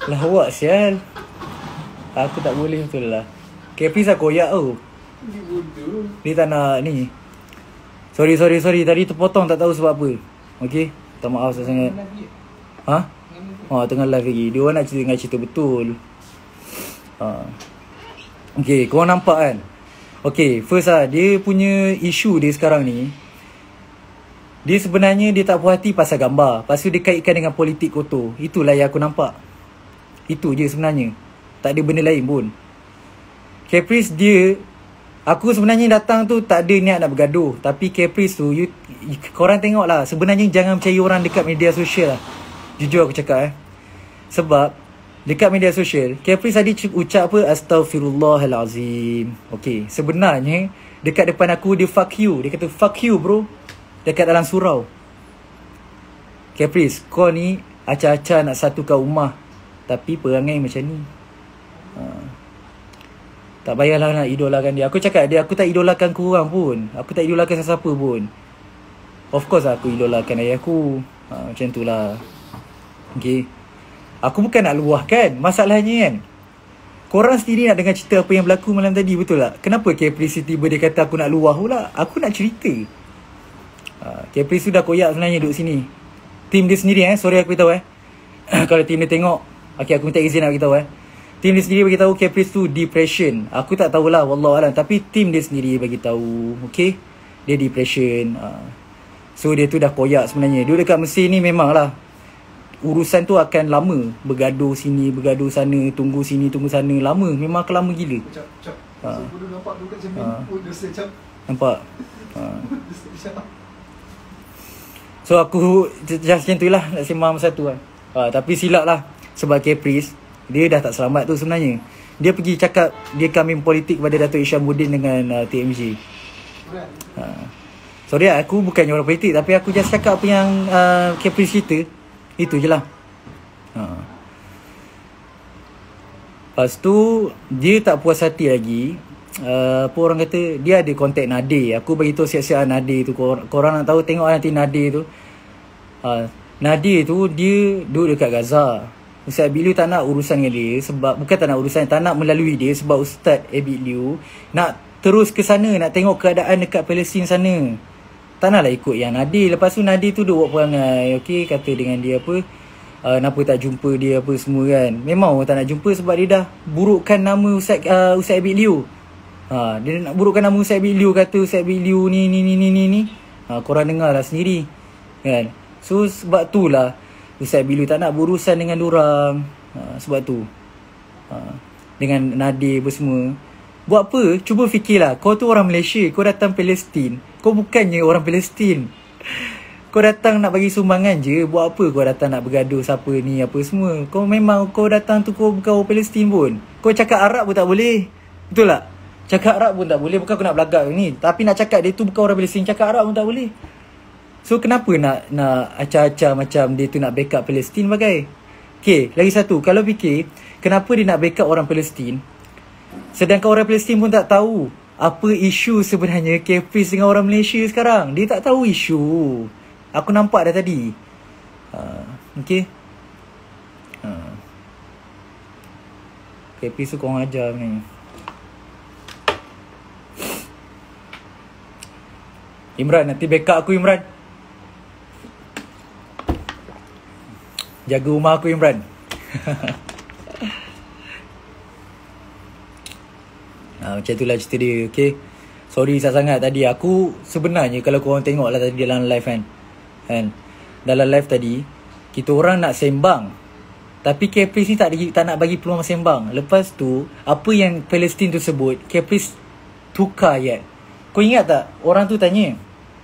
Lawak sial. Aku tak boleh betul lah. Caprice dah koyak tu. Dia bodoh. Dia tak nak ni. Sorry. Tadi terpotong tak tahu sebab apa. Okay. Tak maaf sangat. Ha? Tengah live lagi. Dia orang nak cerita betul. Okay, korang nampak kan? Okay, first lah, dia punya isu dia sekarang ni, dia sebenarnya dia tak puas hati pasal gambar. Lepas tu dia kaitkan dengan politik kotor. Itulah yang aku nampak. Itu je sebenarnya. Tak ada benda lain pun. Caprice dia, aku sebenarnya datang tu tak ada niat nak bergaduh. Tapi Caprice tu, korang tengok lah, sebenarnya jangan percaya orang dekat media sosial lah. Jujur aku cakap Sebab dekat media sosial, Caprice tadi ucap apa? Astaghfirullahalazim. Okay, sebenarnya dekat depan aku dia fuck you. Dia kata fuck you bro. Dekat dalam surau. Caprice, kau ni acah-acah nak satukan ummah, tapi perangai macam ni. Tak payahlah nak idolakan dia. Aku cakap dia, aku tak idolakan korang pun. Aku tak idolakan sesiapa pun. Of course aku idolakan ayahku. Macam tu lah. Okay. Aku bukan nak luahkan. Masalahnya kan, korang sendiri nak dengar cerita apa yang berlaku malam tadi, betul tak? Kenapa Caprice tiba dia kata aku nak luah pula? Aku nak cerita. Caprice tu dah koyak sebenarnya duduk sini. Tim dia sendiri sorry aku beritahu kalau tim dia tengok, okay, aku minta izin nak beritahu tim dia sendiri bagi tahu Caprice tu depression. Aku tak tahulah, wallahualam, tapi tim dia sendiri bagi tahu. Okay, dia depression. So dia tu dah koyak sebenarnya. Dia dekat Mesir ni memanglah urusan tu akan lama. Bergaduh sini, bergaduh sana, tunggu sini, tunggu sana. Lama, memang akan lama gila. Bodoh nampak tu kat cermin. Bodoh secap. Nampak? So aku just macam tu lah nak sembang masa tu tapi silap lah. Sebab Caprice, dia dah tak selamat tu sebenarnya. Dia pergi cakap dia kambing politik pada Datuk Isyamuddin dengan TMJ. Sorry aku bukannya orang politik, tapi aku just cakap apa yang Caprice cerita. Itu je lah. Lepas tu dia tak puas hati lagi. Apa orang kata, dia ada kontak Nadir. Aku bagi tahu siap-siap Nadir tu. Korang nak tahu, tengok nanti Nadir tu. Nadir tu dia duduk dekat Gaza. Ustaz Abid Liu tak nak urusan dengan dia. Sebab, bukan tak nak urusan, tak nak melalui dia. Sebab Ustaz Abid Liu nak terus ke sana, nak tengok keadaan dekat Palestin sana. Tak naklah ikut yang Nadir. Lepas tu Nadir tu duduk buat perangai. Okay, kata dengan dia apa, kenapa tak jumpa dia apa semua kan. Memang orang tak nak jumpa sebab dia dah burukkan nama Ustaz Abid Liu. Dia nak burukkan nama Ustaz Abid Liu. Kata Ustaz Abid Liu ni. Korang dengar lah sendiri kan. So sebab tu lah Ustaz Abid Liu tak nak berurusan dengan dorang. Sebab tu dengan Nadir apa semua. Buat apa? Cuba fikirlah. Kau tu orang Malaysia, kau datang Palestin. Kau bukannya orang Palestin. Kau datang nak bagi sumbangan je. Buat apa kau datang nak bergaduh siapa ni apa semua. Kau memang kau datang tu kau bukan orang Palestin pun. Kau cakap Arab pun tak boleh. Betul tak? Cakap Arab pun tak boleh. Bukan aku nak belagak ni, tapi nak cakap dia tu bukan orang Palestin, cakap Arab pun tak boleh. So kenapa nak acah-acah macam dia tu nak backup Palestin bagai? Okay, lagi satu. Kalau fikir, kenapa dia nak backup orang Palestin, sedangkan orang Palestin pun tak tahu apa isu sebenarnya Caprice dengan orang Malaysia sekarang. Dia tak tahu isu. Aku nampak dah tadi. Okay. Caprice tu korang ajar ni. Imran, nanti backup aku Imran. Jaga rumah aku Imran. Macam itulah cerita dia. Okay, sorry sangat tadi. Aku sebenarnya kalau korang tengok lah tadi dalam live kan, dalam live tadi kita orang nak sembang, tapi Caprice ni tak nak bagi peluang sembang. Lepas tu apa yang Palestin tu sebut, Caprice tukar ayat. Kau ingat tak orang tu tanya,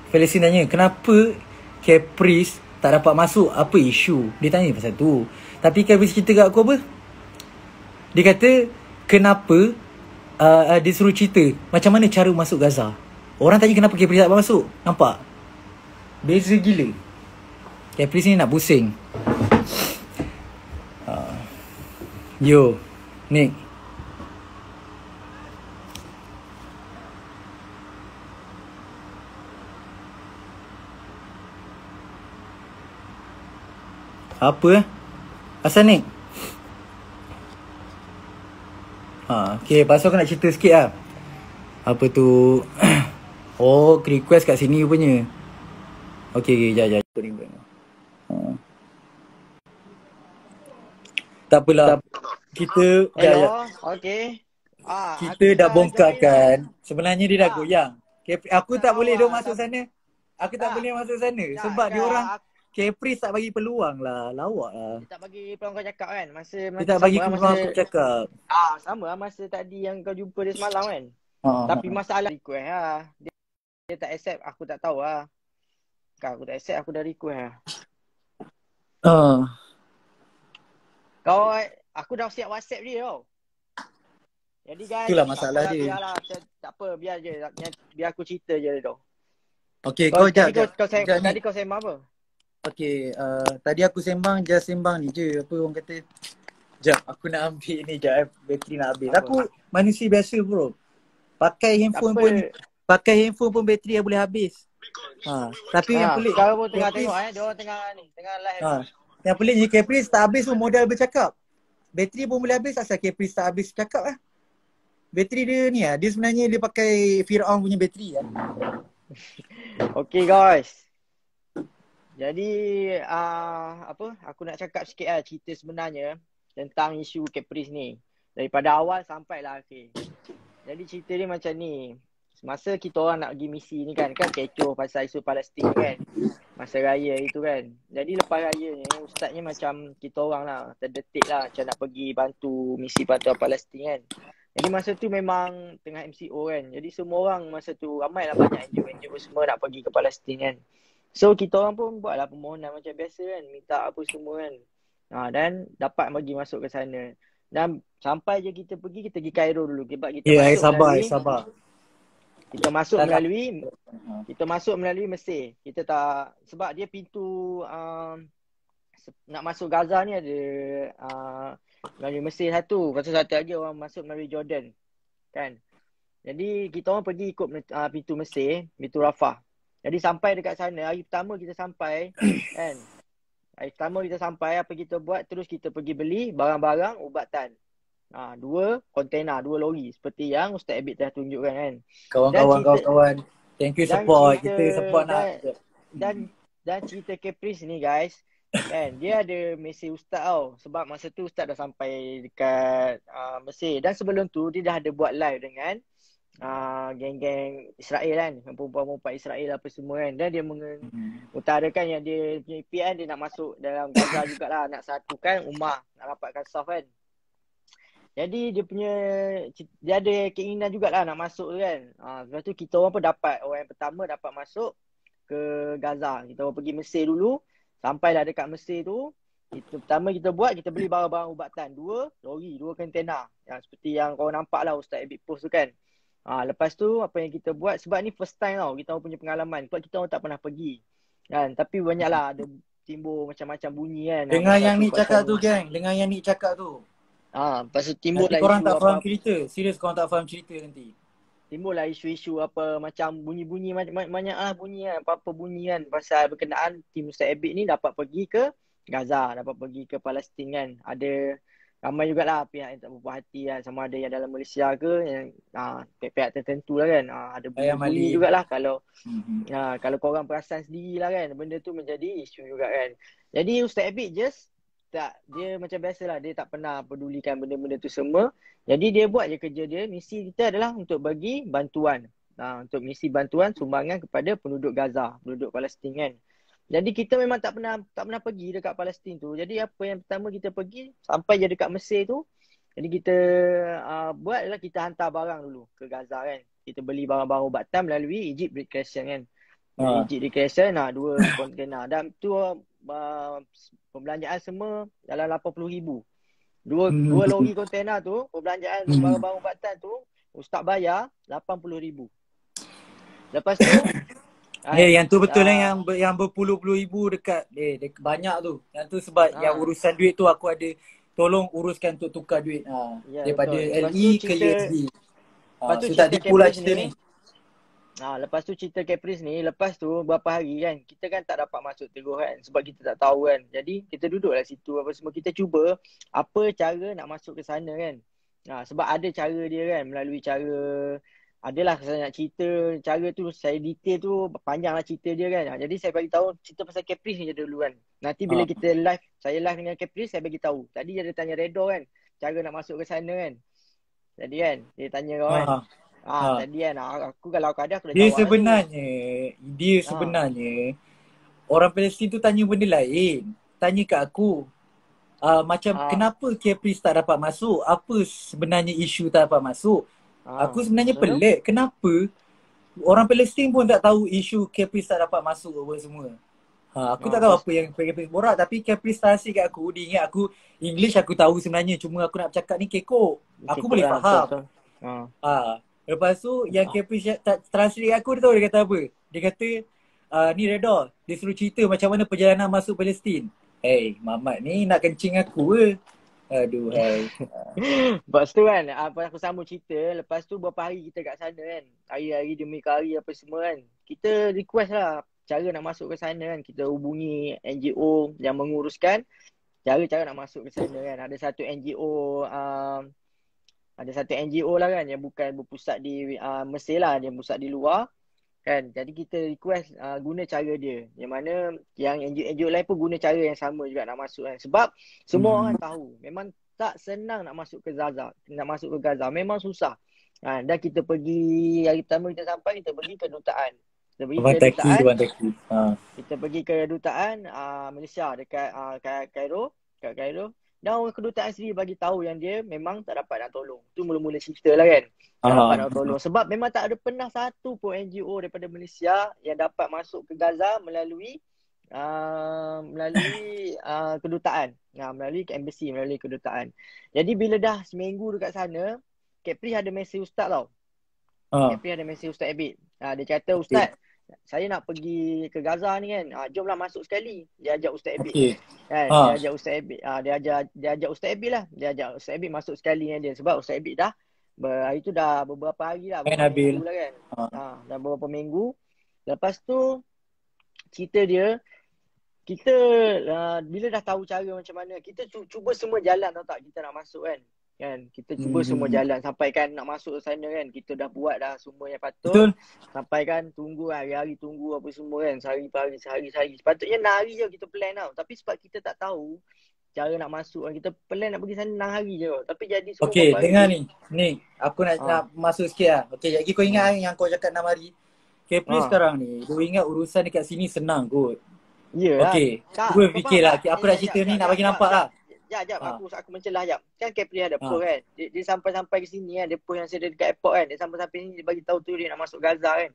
Palestin tanya, kenapa Caprice tak dapat masuk, apa isu? Dia tanya pasal tu. Tapi Caprice cerita kat aku apa? Dia kata kenapa dia suruh cerita macam mana cara masuk Gaza. Orang tanya kenapa Caprice tak dapat masuk. Nampak? Beza gila. Caprice ni nak pusing. Yo, Nick. Apa? Asal Nick? Okay, lepas tu aku nak cerita sikit lah. Apa tu? Oh, request kat sini punya. Okay, jap. Tak apalah. Kita Hello, okey. kita Aku dah dah bongkar join lah. kan. Sebenarnya dia dah goyang. Aku tak Tak boleh tahu dia masuk sana. Aku tak tak. boleh masuk sana Tak, sebab dia orang aku, Caprice tak bagi peluang lah. Lawak lah. dia tak bagi peluang kau cakap kan. Dia tak bagi peluang aku cakap. sama lah masa tadi yang kau jumpa dia semalam kan. Tapi Ha. masalah request lah. Dia tak accept, aku tak tahu lah. Kau aku tak accept, aku dah request lah. Aku dah siap WhatsApp dia tau. Jadi guys, Itulah masalah dia. Biarlah, tak apa, biar je. Biar aku cerita je tau. Okay, kau jap. Tadi kau sembang apa? Okay, tadi aku just sembang ni je. Apa orang kata? Jap, aku nak ambil ni jap. Bateri nak habis. Aku manusia biasa bro. Pakai handphone pun bateri dah boleh habis. Tapi yang pelik. Kau pun tengah tengok dia orang tengah live. Yang pelik je Caprice tak habis pun modal bercakap. Bateri pun boleh habis, asal Caprice tak habis cakap lah. Bateri dia ni lah, dia sebenarnya dia pakai Firaun punya bateri lah. Okay guys. Jadi aku nak cakap sikit lah cerita sebenarnya tentang isu Caprice ni. Daripada awal sampai lah akhir. Jadi cerita dia macam ni. Masa kita orang nak pergi misi ni kan kecoh pasal isu Palestin kan. Masa raya itu kan. Jadi lepas raya ni ustaznya macam kita orang lah terdetik lah macam nak pergi bantu misi bantuan Palestin kan. Jadi masa tu memang tengah MCO kan. Jadi semua orang masa tu ramai lah banyak NGO semua nak pergi ke Palestin kan. So kita orang pun buatlah permohonan macam biasa kan. Minta apa semua kan. Dan dapat bagi masuk ke sana. Dan sampai je kita pergi Cairo dulu. Sebab kita sabar. Kita masuk melalui Mesir. Kita tak, sebab dia pintu nak masuk Gaza ni ada melalui Mesir satu. Lepas tu satu lagi orang masuk melalui Jordan. Kan. Jadi kita orang pergi ikut pintu Mesir, pintu Rafah. Jadi sampai dekat sana, hari pertama kita sampai kan. Hari pertama kita sampai, apa kita buat? Terus kita pergi beli barang-barang ubatan. 2 kontena, 2 lori seperti yang Ustaz Abid telah tunjukkan kan. Kawan-kawan, thank you support. Kita support dan cerita Caprice ni guys, kan dia ada mesej Ustaz tau. Sebab masa tu Ustaz dah sampai dekat Mesir. Dan sebelum tu dia dah ada buat live dengan geng-geng Israel kan, perempuan-perempuan Israel apa semua kan. Dan dia mengutarakan yang dia punya impian dia nak masuk dalam Gaza jugalah, nak satukan ummah, nak rapatkan saf kan. Jadi dia ada keinginan jugalah nak masuk kan. Lepas tu kita orang pun orang yang pertama dapat masuk ke Gaza. Kita orang pergi Mesir dulu. Sampailah dekat Mesir tu, pertama kita beli barang-barang ubatan. 2 lori, 2 kontena. Yang seperti yang kau nampak lah Ustaz Abid post tu kan. Lepas tu apa yang kita buat, sebab ni first time tau kita orang punya pengalaman. Sebab kita orang tak pernah pergi kan. Tapi banyaklah ada timbul macam-macam bunyi kan. Dengan yang ni cakap tu geng, dengan yang ni cakap tu. Lepas tu timbul lah korang isu tak faham cerita. Serius korang tak faham cerita nanti. Timbul lah isu-isu apa macam bunyi-bunyi banyak lah bunyi kan. Apa-apa bunyi kan. Pasal berkenaan tim Ustaz Abid ni dapat pergi ke Gaza, dapat pergi ke Palestin kan. Ada ramai jugalah pihak yang tak berpuas hati kan. Sama ada yang dalam Malaysia ke, yang pihak tertentu lah kan. Ada bunyi jugalah kalau kalau korang perasan sendiri lah kan. Benda tu menjadi isu juga kan. Jadi Ustaz Abid dia macam biasalah, dia tak pernah pedulikan benda-benda tu semua. Jadi dia buat je kerja dia. Misi kita adalah untuk bagi bantuan. Untuk misi bantuan sumbangan kepada penduduk Gaza, penduduk Palestin kan. Jadi kita memang tak pernah pergi dekat Palestin tu. Jadi apa yang pertama kita pergi, sampai je dekat Mesir tu. Jadi kita buat adalah kita hantar barang dulu ke Gaza kan. Kita beli barang-barang ubatan melalui Egypt Red Crescent kan. Egypt Red Crescent 2 kontena. Dan tu pembelanjaan semua dalam 80,000. 2 lori kontena tu, perbelanjaan barang-barang ubatan tu, Ustaz bayar 80,000. Lepas tu yang tu betul lah yang berpuluh-puluh ribu dekat banyak tu. Yang tu sebab yang urusan duit tu aku ada tolong uruskan untuk tukar duit daripada betul. LE ke USD. So tak tipu lah cerita ni. Lepas tu cerita Caprice ni, lepas tu berapa hari kan, kita kan tak dapat masuk terus kan. Sebab kita tak tahu kan. Jadi kita duduk lah situ apa semua. Kita cuba apa cara nak masuk ke sana kan. Sebab ada cara dia kan, melalui cara, adalah saya nak cerita cara tu, saya detail tu panjang lah cerita dia kan. Jadi saya bagi tahu cerita pasal Caprice ni je dulu kan. Nanti bila kita live, saya live dengan Caprice, saya bagi tahu. Tadi dia ada tanya Redor kan, cara nak masuk ke sana kan. Jadi kan, dia tanya kau kan. Tadi kan, aku kalau kau ada, aku dah Dia jawab sebenarnya, dia tu. sebenarnya orang Palestin tu tanya benda lain. Tanya kat aku. Macam kenapa Caprice tak dapat masuk? Apa sebenarnya isu tak dapat masuk? Aku sebenarnya pelik. Kenapa orang Palestin pun tak tahu isu Caprice tak dapat masuk apa semua. Aku tak tahu apa yang Caprice borak, tapi Caprice tasik kat aku. Dia ingat aku English aku tahu sebenarnya. Cuma aku nak bercakap ni kekok. Aku boleh faham. Lepas tu yang Caprice translate aku, dia tahu dia kata apa? Dia kata ni Redor, dia suruh cerita macam mana perjalanan masuk Palestin. Hey, Mamat ni nak kencing aku ke? Aduh, hai. Lepas tu kan, aku sambung cerita. Lepas tu berapa hari kita kat sana kan. Hari-hari demi hari apa semua kan. Kita request lah cara nak masuk ke sana kan. Kita hubungi NGO yang menguruskan cara nak masuk ke sana kan. Ada satu NGO lah kan yang bukan berpusat di Mesir lah. Dia pusat di luar. Kan, jadi kita request guna cara dia. Yang mana yang NGO lain pun guna cara yang sama juga nak masuk kan. Sebab semua orang tahu memang tak senang nak masuk ke Gaza. Nak masuk ke Gaza memang susah. Dan kita pergi, hari pertama kita sampai, kita pergi ke kedutaan. Kita pergi ke kedutaan. Kita pergi ke kedutaan Malaysia dekat Cairo. Dan orang kedutaan sendiri bagi tahu yang dia memang tak dapat nak tolong. Tu mula-mula cerita lah kan. Tak dapat nak tolong. Sebab memang tak ada pernah satu pun NGO daripada Malaysia yang dapat masuk ke Gaza melalui kedutaan. Melalui embassy, melalui kedutaan. Jadi bila dah seminggu dekat sana, Caprice ada mesej Ustaz tau. Caprice ada mesej Ustaz Abid. Dia kata, Ustaz, saya nak pergi ke Gaza ni kan. Jomlah masuk sekali. Dia ajak Ustaz Abid. Kan? Dia ajak Ustaz Abid. Dia ajak Ustaz Abid lah. Dia ajak Ustaz Abid masuk sekali dengan dia. Sebab Ustaz Abid dah hari tu dah beberapa hari lah. Beberapa minggu lah kan. Dah beberapa minggu. Lepas tu cerita dia, kita bila dah tahu cara macam mana, kita cuba semua jalan tau tak kita nak masuk kan. Kita cuba semua jalan sampai kan nak masuk sana kan. Kita dah buat dah semua yang patut. Betul. Sampai kan tunggu hari-hari tunggu apa semua kan. Sehari-hari. Sepatutnya 6 hari je kita plan tau. Tapi sebab kita tak tahu cara nak masuk kan. Kita plan nak pergi sana 6 hari je. Tapi jadi semua. Okay, dengar ni. Ni, aku nak masuk sikit lah. Okay, lagi kau ingat yang kau cakap 6 hari. Caprice sekarang ni, kau ingat urusan dekat sini senang kot. Ya. Okay, cuba fikirlah. Aku nak cerita ni nak bagi nampak lah. Jap, aku mencelah jap. Kan Caprice ada post kan. Dia sampai-sampai ke sini kan. Dia post yang saya dekat airport kan. Dia sampai-sampai sini dia bagi tahu tu dia nak masuk Gaza kan.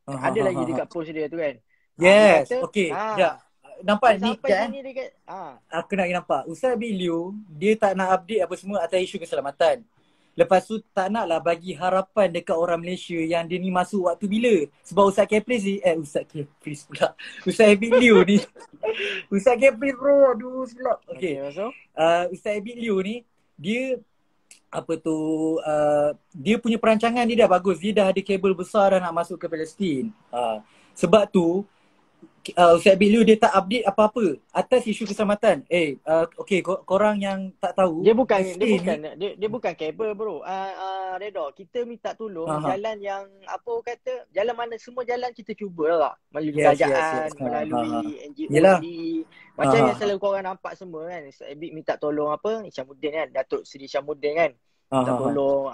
Ada lagi dekat post dia tu kan. Yes, okey. Jap. Nampak ni kan? Dekat, aku nak nampak. Ustaz Abid Liu, dia tak nak update apa semua atas isu keselamatan. Lepas tu tak naklah bagi harapan dekat orang Malaysia yang dia ni masuk waktu bila. Sebab Ustaz Caprice ni, Ustaz Caprice pula. Ustaz Abid Liu ni. Ustaz Caprice bro, aduh silap. Okay. Ustaz Abid Liu ni, dia dia punya perancangan dia dah bagus. Dia dah ada kabel besar dah nak masuk ke Palestin. Sebab tu, Ustaz Abid Liu dia tak update apa-apa atas isu keselamatan. Okay, korang yang tak tahu, dia bukan kabel bro. Redor, kita minta tolong jalan yang jalan mana, semua jalan kita cuba lah. Melalui kerajaan, melalui NGO ni. Macam yang selalu korang nampak semua kan. Ustaz Abid minta tolong Isyamuddin kan, Datuk Seri Isyamuddin kan. Minta tolong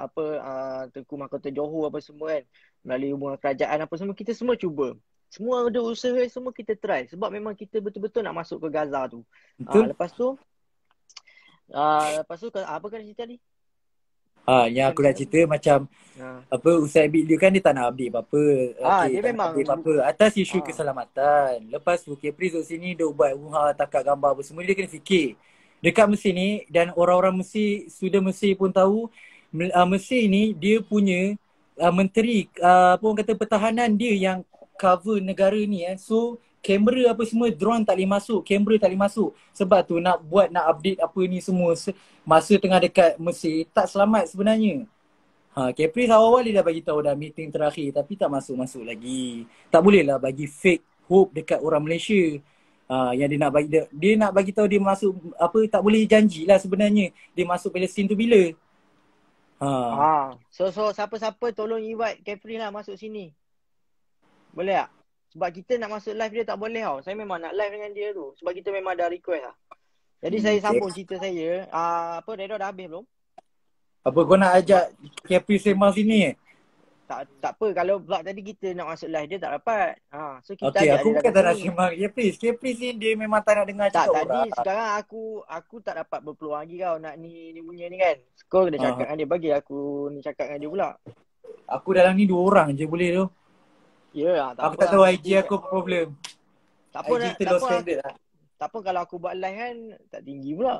Tengku Mahkota Johor apa semua kan. Melalui hubungan kerajaan apa semua, kita semua cuba. Semua ada usaha, semua kita try. Sebab memang kita betul-betul nak masuk ke Gaza tu. Lepas tu apa kena cerita ni? Yang aku nak cerita macam Ustaz Abid Liu kan dia tak nak update apa-apa. Dia memang update apa-apa atas isu keselamatan. Lepas tu Caprice duduk sini dia buat takat gambar apa semua, dia kena fikir. Dekat Mesir ni, dan orang-orang Mesir, student Mesir pun tahu, Mesir ni dia punya menteri orang kata pertahanan dia yang cover negara ni so kamera apa semua, drone tak boleh masuk, kamera tak boleh masuk. Sebab tu nak update apa ni semua masa tengah dekat Mesir tak selamat sebenarnya. Caprice awal-awal dia dah bagi tahu dah meeting terakhir, tapi tak masuk lagi. Tak boleh lah bagi fake hope dekat orang Malaysia. Yang dia nak bagi tahu dia masuk tak boleh janjilah sebenarnya dia masuk Palestin tu bila. Ha. So siapa-siapa tolong invite Capri lah masuk sini. Boleh tak? Sebab kita nak masuk live dia tak boleh tau. Saya memang nak live dengan dia tu. Sebab kita memang ada request lah. Jadi saya Okay. sambung cerita saya. Apa Redo dah habis belum? Apa kau nak ajak Capri sembang sini? Tak apa. Kalau vlog tadi kita nak masuk live dia tak dapat. So kita Okay, ajak aku dia bukan datang tak nak sini. sembang Capri. Capri sini dia memang tak nak dengar Tak, cakap tadi orang. sekarang aku tak dapat berpeluang lagi kau nak ni punya ni kan. Kau kena cakap dengan dia. Bagi aku ni cakap dengan dia pula. Aku dalam ni 2 orang je boleh tu. Ya, tak Aku apa tak lah. tahu IG Nanti aku apa problem. tak apa, IG kita low standard lah. tak apa kalau aku buat live kan tak tinggi pula.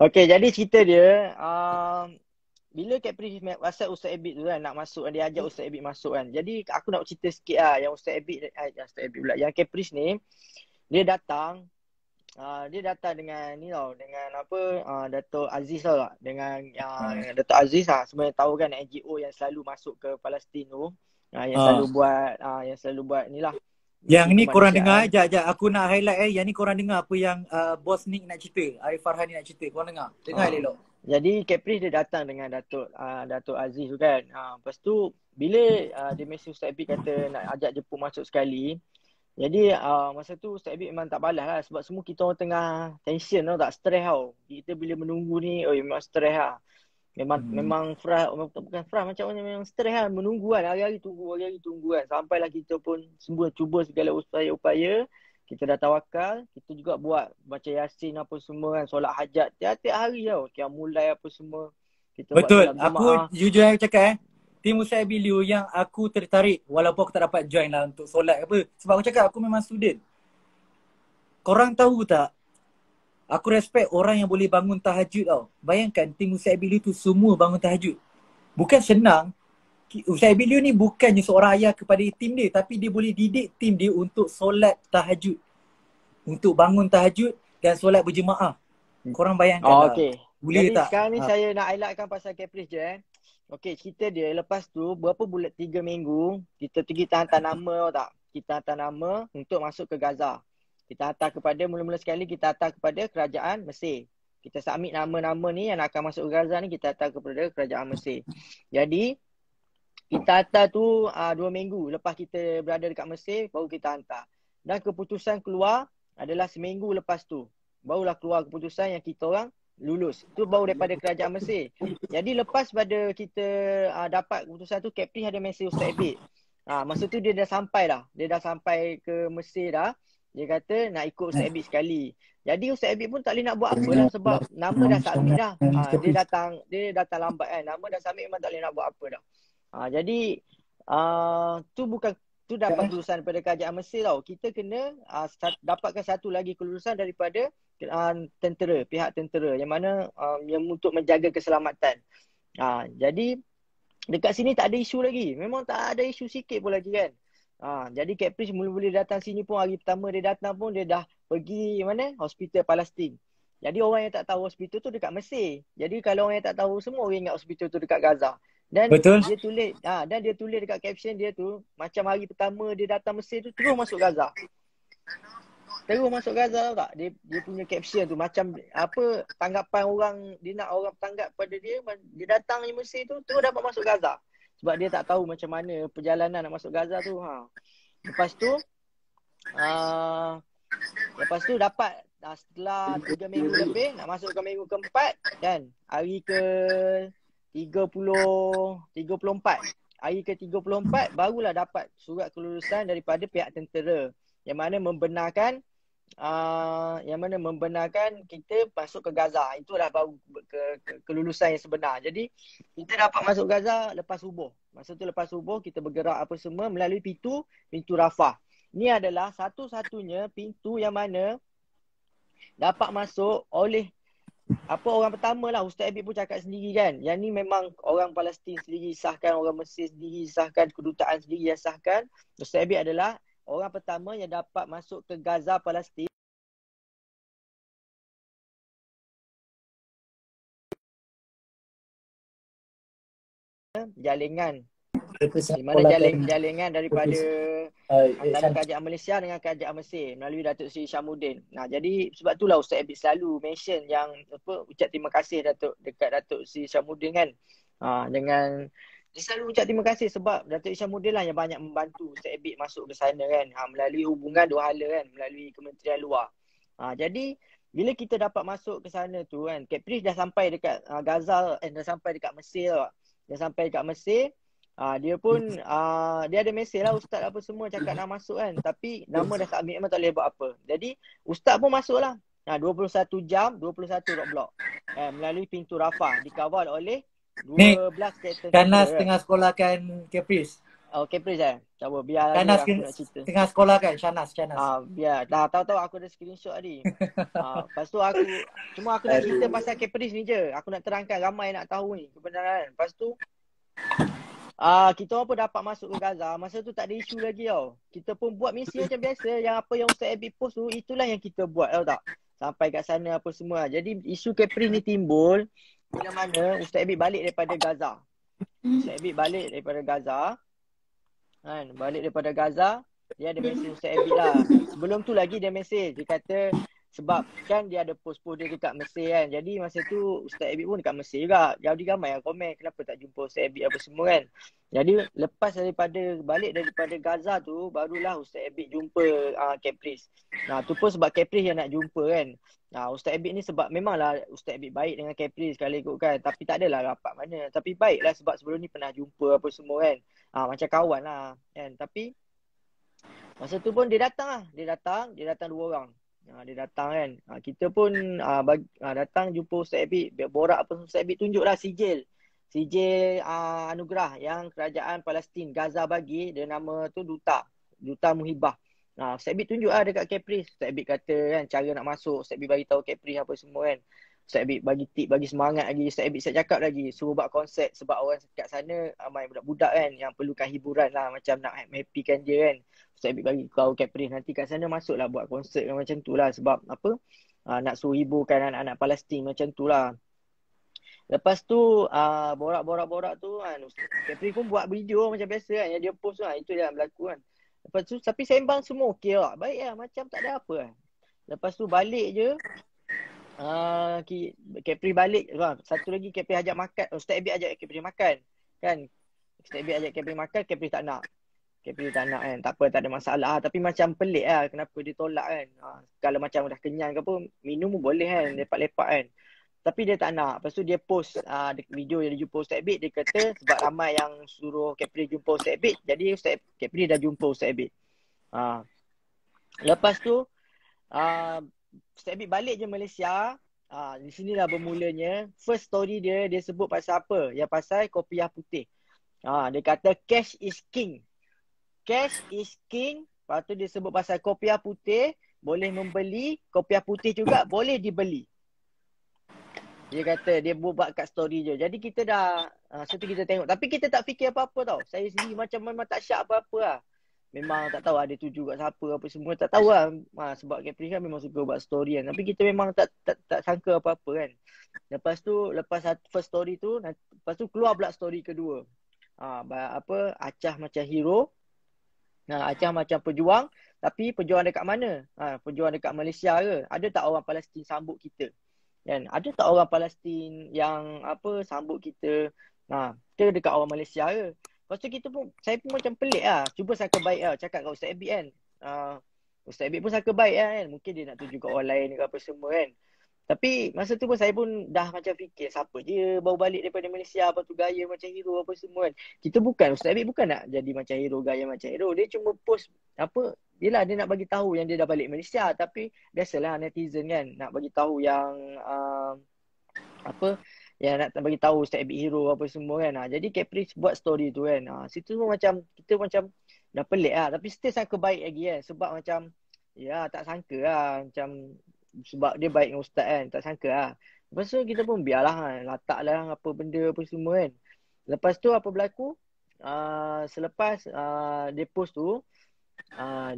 Okay, jadi cerita dia bila Capri WhatsApp Ustaz Abid tu kan nak masuk, dia ajak Ustaz Abid masuk kan. Jadi aku nak cerita sikit lah yang Ustaz Abid pula, yang Capri ni dia datang dengan ni tau, dengan apa Dato' Aziz tau tak, dengan Dato' Aziz sebenarnya tahu kan NGO yang selalu masuk ke Palestin tu, yang selalu buat ni lah. Yang ni korang Kemanusiaan. dengar, ajak aku nak highlight yang ni korang dengar apa yang Bos Nick nak cerita, Arif Farhan ni nak cerita, korang dengar elok. Jadi Capri dia datang dengan Datuk Aziz tu kan. Lepas tu bila dia mesej Ustaz Abid kata nak ajak jemput masuk sekali. Jadi masa tu Ustaz Abid memang tak balas lah sebab semua kita orang tengah tension tau, tak stres tau. Kita bila menunggu ni memang stres lah. Memang bukan frust, macam mana, memang stres lah menunggu kan. Hari-hari tunggu kan. Sampailah kita pun semua cuba segala upaya. Kita dah tawakal, kita juga buat baca Yasin apa semua kan, solat hajat tiap-tiap hari tau, mulai apa semua. Kita Betul, buat solat aku Jumaat. jujur aku cakap tim Ustaz Abiliu yang aku tertarik walaupun aku tak dapat join lah untuk solat apa. Sebab aku cakap aku memang student. Korang tahu tak, aku respect orang yang boleh bangun tahajud tau. Bayangkan tim Ustaz Abiliu tu semua bangun tahajud. Bukan senang. Ustaz Abiliu ni bukannya seorang ayah kepada tim dia, tapi dia boleh didik tim dia untuk solat tahajud. Untuk bangun tahajud dan solat berjemaah. Korang bayangkan lah. Okay. Boleh Jadi tak? sekarang ni saya nak highlightkan pasal Caprice je Okay, cerita dia lepas tu berapa bulan, 3 minggu kita hantar nama tau tak. Kita hantar nama untuk masuk ke Gaza. Kita hantar kepada, mula-mula sekali kita hantar kepada kerajaan Mesir. Kita submit nama-nama ni yang akan masuk ke Gaza ni, kita hantar kepada kerajaan Mesir. Jadi kita hantar tu 2 minggu lepas kita berada dekat Mesir, baru kita hantar. Dan keputusan keluar adalah seminggu lepas tu. Barulah keluar keputusan yang kita orang lulus. Tu baru daripada kerajaan Mesir. Jadi lepas pada kita dapat keputusan tu, Capri ada mesej Ustaz Abid. Masa tu dia dah sampai dah. Dia dah sampai ke Mesir dah. Dia kata nak ikut Ustaz Abid sekali. Jadi Ustaz Abid pun tak boleh nak buat apa lah sebab nama dah submit dah. Dia datang lambat kan. Nama dah submit memang tak boleh nak buat apa dah. Jadi tu dapat kelulusan daripada kerajaan Mesir tau. Kita kena dapatkan satu lagi kelulusan daripada tentera, pihak tentera yang mana yang untuk menjaga keselamatan. Jadi dekat sini tak ada isu lagi. Memang tak ada isu sikit pun lagi kan. Jadi Caprice mula-mula datang sini pun, hari pertama dia datang pun dia dah pergi mana? Hospital Palestin. Jadi orang yang tak tahu hospital tu dekat Mesir. Jadi kalau orang yang tak tahu, semua orang ingat hospital tu dekat Gaza. Dan betul. Dia tulis dekat caption dia tu, macam hari pertama dia datang Mesir tu terus masuk Gaza. Terus masuk Gaza tau tak? Dia punya caption tu macam apa, tanggapan orang, dia nak orang tanggap pada dia datang di Mesir tu terus dapat masuk Gaza. Sebab dia tak tahu macam mana perjalanan nak masuk Gaza tu. Lepas tu dapat setelah 3 minggu lebih nak masuk ke minggu keempat kan, hari ke 34. Hari ke 34 barulah dapat surat kelulusan daripada pihak tentera yang mana membenarkan kita masuk ke Gaza. Itulah baru kelulusan yang sebenar. Jadi kita dapat masuk Gaza lepas subuh. Masa tu lepas subuh kita bergerak apa semua melalui pintu Rafah. Ini adalah satu-satunya pintu yang mana dapat masuk oleh orang pertama lah. Ustaz Abid pun cakap sendiri kan, yang ni memang orang Palestin sendiri sahkan, orang Mesir sendiri sahkan, kedutaan sendiri yang sahkan. Ustaz Abid adalah orang pertama yang dapat masuk ke Gaza, Palestin. Jalingan Kita Di mana sekolahkan jalingan daripada antara Shan. kerajaan Malaysia dengan kerajaan Mesir melalui Datuk Seri Syamuddin. Nah, jadi sebab itulah Ustaz Abid selalu mention yang ucap terima kasih dekat Datuk Seri Syamuddin kan. Dengan dia selalu ucap terima kasih sebab Datuk Seri Syamuddin lah yang banyak membantu Ustaz Abid masuk ke sana kan. Melalui hubungan dua hala kan, melalui Kementerian Luar. Jadi bila kita dapat masuk ke sana tu kan, Caprice dah sampai dekat Gaza, dah sampai dekat Mesir. Dah sampai dekat Mesir. Dia pun dia ada mesej lah ustaz apa semua cakap nak masuk kan, tapi nama dah submit memang tak boleh buat apa. Jadi ustaz pun masuk lah 21 jam 21 roadblock melalui pintu Rafah, dikawal oleh 12 kereta Shanas tentera. tengah sekolahkan Caprice. Caprice Cuba biar Shanas aku nak cerita. tengah sekolahkan Shanas. Biar dah tahu aku ada screenshot tadi. Lepas tu aku nak cerita pasal Caprice ni je. Aku nak terangkan ramai nak tahu ni kebenaran. Lepas tu kita orang pun dapat masuk ke Gaza. Masa tu tak ada isu lagi tau. Kita pun buat misi macam biasa. Yang apa yang Ustaz Abid post tu, itulah yang kita buat tau tak. Sampai kat sana apa semua. Jadi isu Caprice ni timbul bila mana Ustaz Abid balik daripada Gaza. Ustaz Abid balik daripada Gaza. Balik daripada Gaza, dia ada mesej Ustaz Abid lah. Sebelum tu lagi dia mesej. Dia kata sebab kan dia ada post-post dia dekat Mesir kan. Jadi masa tu Ustaz Abid pun dekat Mesir juga. Jadi ramai yang komen kenapa tak jumpa Ustaz Abid apa semua kan. Jadi lepas balik daripada Gaza tu, barulah Ustaz Abid jumpa Caprice. Tu pun sebab Caprice yang nak jumpa kan. Ustaz Abid ni sebab memanglah Ustaz Abid baik dengan Caprice kalau ikut kan. Tapi tak adalah rapat mana. Tapi baiklah sebab sebelum ni pernah jumpa apa semua kan. Macam kawan lah kan. Tapi masa tu pun dia datang lah. Dia datang 2 orang. Dia datang kan. Kita pun datang jumpa Ustaz Abid, borak apa Ustaz Abid tunjuklah sijil anugerah yang kerajaan Palestin Gaza bagi. Dia nama tu Duta Muhibah. Ustaz Abid tunjuk lah dekat Caprice. Ustaz Abid kata kan cara nak masuk. Ustaz Abid bagi tahu Caprice apa semua kan. Ustaz Abid bagi tip, bagi semangat lagi. Ustaz Abid saya cakap lagi suruh buat konsert sebab orang kat sana ramai budak-budak kan yang perlukan hiburan lah, macam nak happy-kan dia kan. Ustaz Abid bagi tahu Caprice nanti kat sana masuklah buat konsert macam tu lah sebab apa nak suruh hiburkan anak-anak Palestin macam tu lah. Lepas tu borak-borak tu kan, Caprice pun buat video macam biasa kan yang dia post kan, itu yang berlaku kan. Lepas tu tapi sembang semua okey lah, baik lah, macam tak ada apa kan. Lepas tu balik je Caprice balik. Satu lagi Caprice ajak makan. Ustaz Abid ajak Caprice makan kan. Ustaz Abid ajak Caprice makan, Caprice tak nak. Caprice tak nak kan. Tak apa, tak ada masalah. Tapi macam pelik lah kenapa dia tolak kan. Kalau macam dah kenyang ke apa, minum pun boleh kan, lepak-lepak kan. Tapi dia tak nak. Lepas tu dia post video yang dia jumpa Ustaz Abid. Dia kata sebab ramai yang suruh Caprice jumpa Ustaz Abid, jadi Caprice dah jumpa Ustaz Abid. Lepas tu Ustaz Abid balik je Malaysia. Di sinilah bermulanya first story dia sebut pasal apa? Yang pasal kopiah putih. Dia kata cash is king. Cash is king. Lepas tu dia sebut pasal kopiah putih boleh membeli, kopiah putih juga boleh dibeli. Dia kata dia buat kat story je. Jadi kita dah satu kita tengok. Tapi kita tak fikir apa-apa tau. Saya sendiri memang tak syak apa-apa lah. Memang tak tahu ada tuju kat siapa apa semua. Tak tahu lah. Sebab Caprice kan memang suka buat story kan. Tapi kita memang tak sangka apa-apa kan. Lepas first story tu, lepas tu keluar pula story kedua. Acah macam hero. Acah macam pejuang. Tapi pejuang dekat mana? Pejuang dekat Malaysia ke? Ada tak orang Palestin sambut kita? Kan? Ada tak orang Palestin yang sambut kita? Kita dekat orang Malaysia ke? Lepas tu saya pun macam pelik lah. Cuba sangka baik lah. Cakap kat Ustaz Abid kan. Ustaz Abid pun sangka baik lah kan. Mungkin dia nak tuju kat orang lain ke apa semua kan. Tapi masa tu pun saya pun dah macam fikir siapa je baru balik daripada Malaysia, lepas tu gaya macam hero apa semua kan. Ustaz Abid bukan nak jadi macam hero, gaya macam hero. Dia cuma post yelah dia nak bagi tahu yang dia dah balik Malaysia. Tapi biasalah netizen kan nak bagi tahu yang yang nak bagi tahu Ustaz Abid hero apa semua kan. Jadi Caprice buat story tu kan. Situ pun macam kita macam dah pelik lah. Tapi still sangka baik lagi kan. Sebab macam tak sangka lah. Macam sebab dia baik dengan Ustaz kan. Tak sangka lah. Lepas tu kita pun biarlah kan. Letak lah apa benda apa semua kan. Lepas tu apa berlaku? Selepas dia post tu,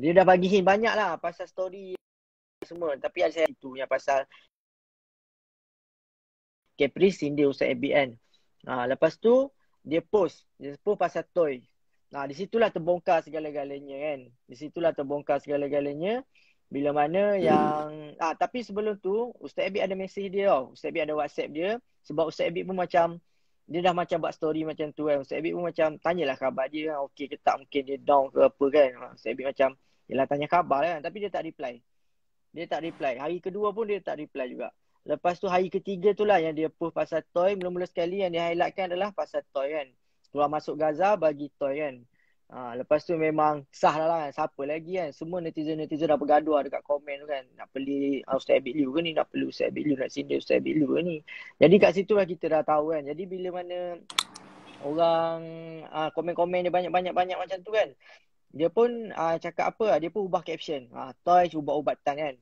dia dah bagi hint banyak lah pasal story semua. Tapi ada saya itu yang pasal Caprice sindir Ustaz Abid kan. Lepas tu dia post pasal toy. Nah, di situlah terbongkar segala-galanya kan. Di situlah terbongkar segala-galanya. Bila mana yang tapi sebelum tu Ustaz Abid ada mesej dia tau. Ustaz Abid ada WhatsApp dia sebab Ustaz Abid pun macam dia dah macam buat story macam tu kan. Ustaz Abid pun macam tanyalah khabar dia kan. Okey ke tak, mungkin dia down ke apa kan. Ustaz Abid macam yelah tanya khabar kan, tapi dia tak reply. Dia tak reply. Hari kedua pun dia tak reply juga. Lepas tu hari ketiga tu lah yang dia post pasal toy. Mula-mula sekali yang dia highlightkan adalah pasal toy kan. Keluar masuk Gaza bagi toy kan. Lepas tu memang sah lah kan. Siapa lagi kan. Semua netizen-netizen dah bergaduh dekat komen tu kan. Nak beli Ustaz Abid Liu ke ni. Nak beli Ustaz Abid Liu. Nak sindir Ustaz Abid Liu ke ni. Jadi kat situ lah kita dah tahu kan. Jadi bila mana orang komen-komen dia banyak-banyak macam tu kan. Dia pun cakap apa, dia pun ubah caption. Toys ubat-ubatan kan.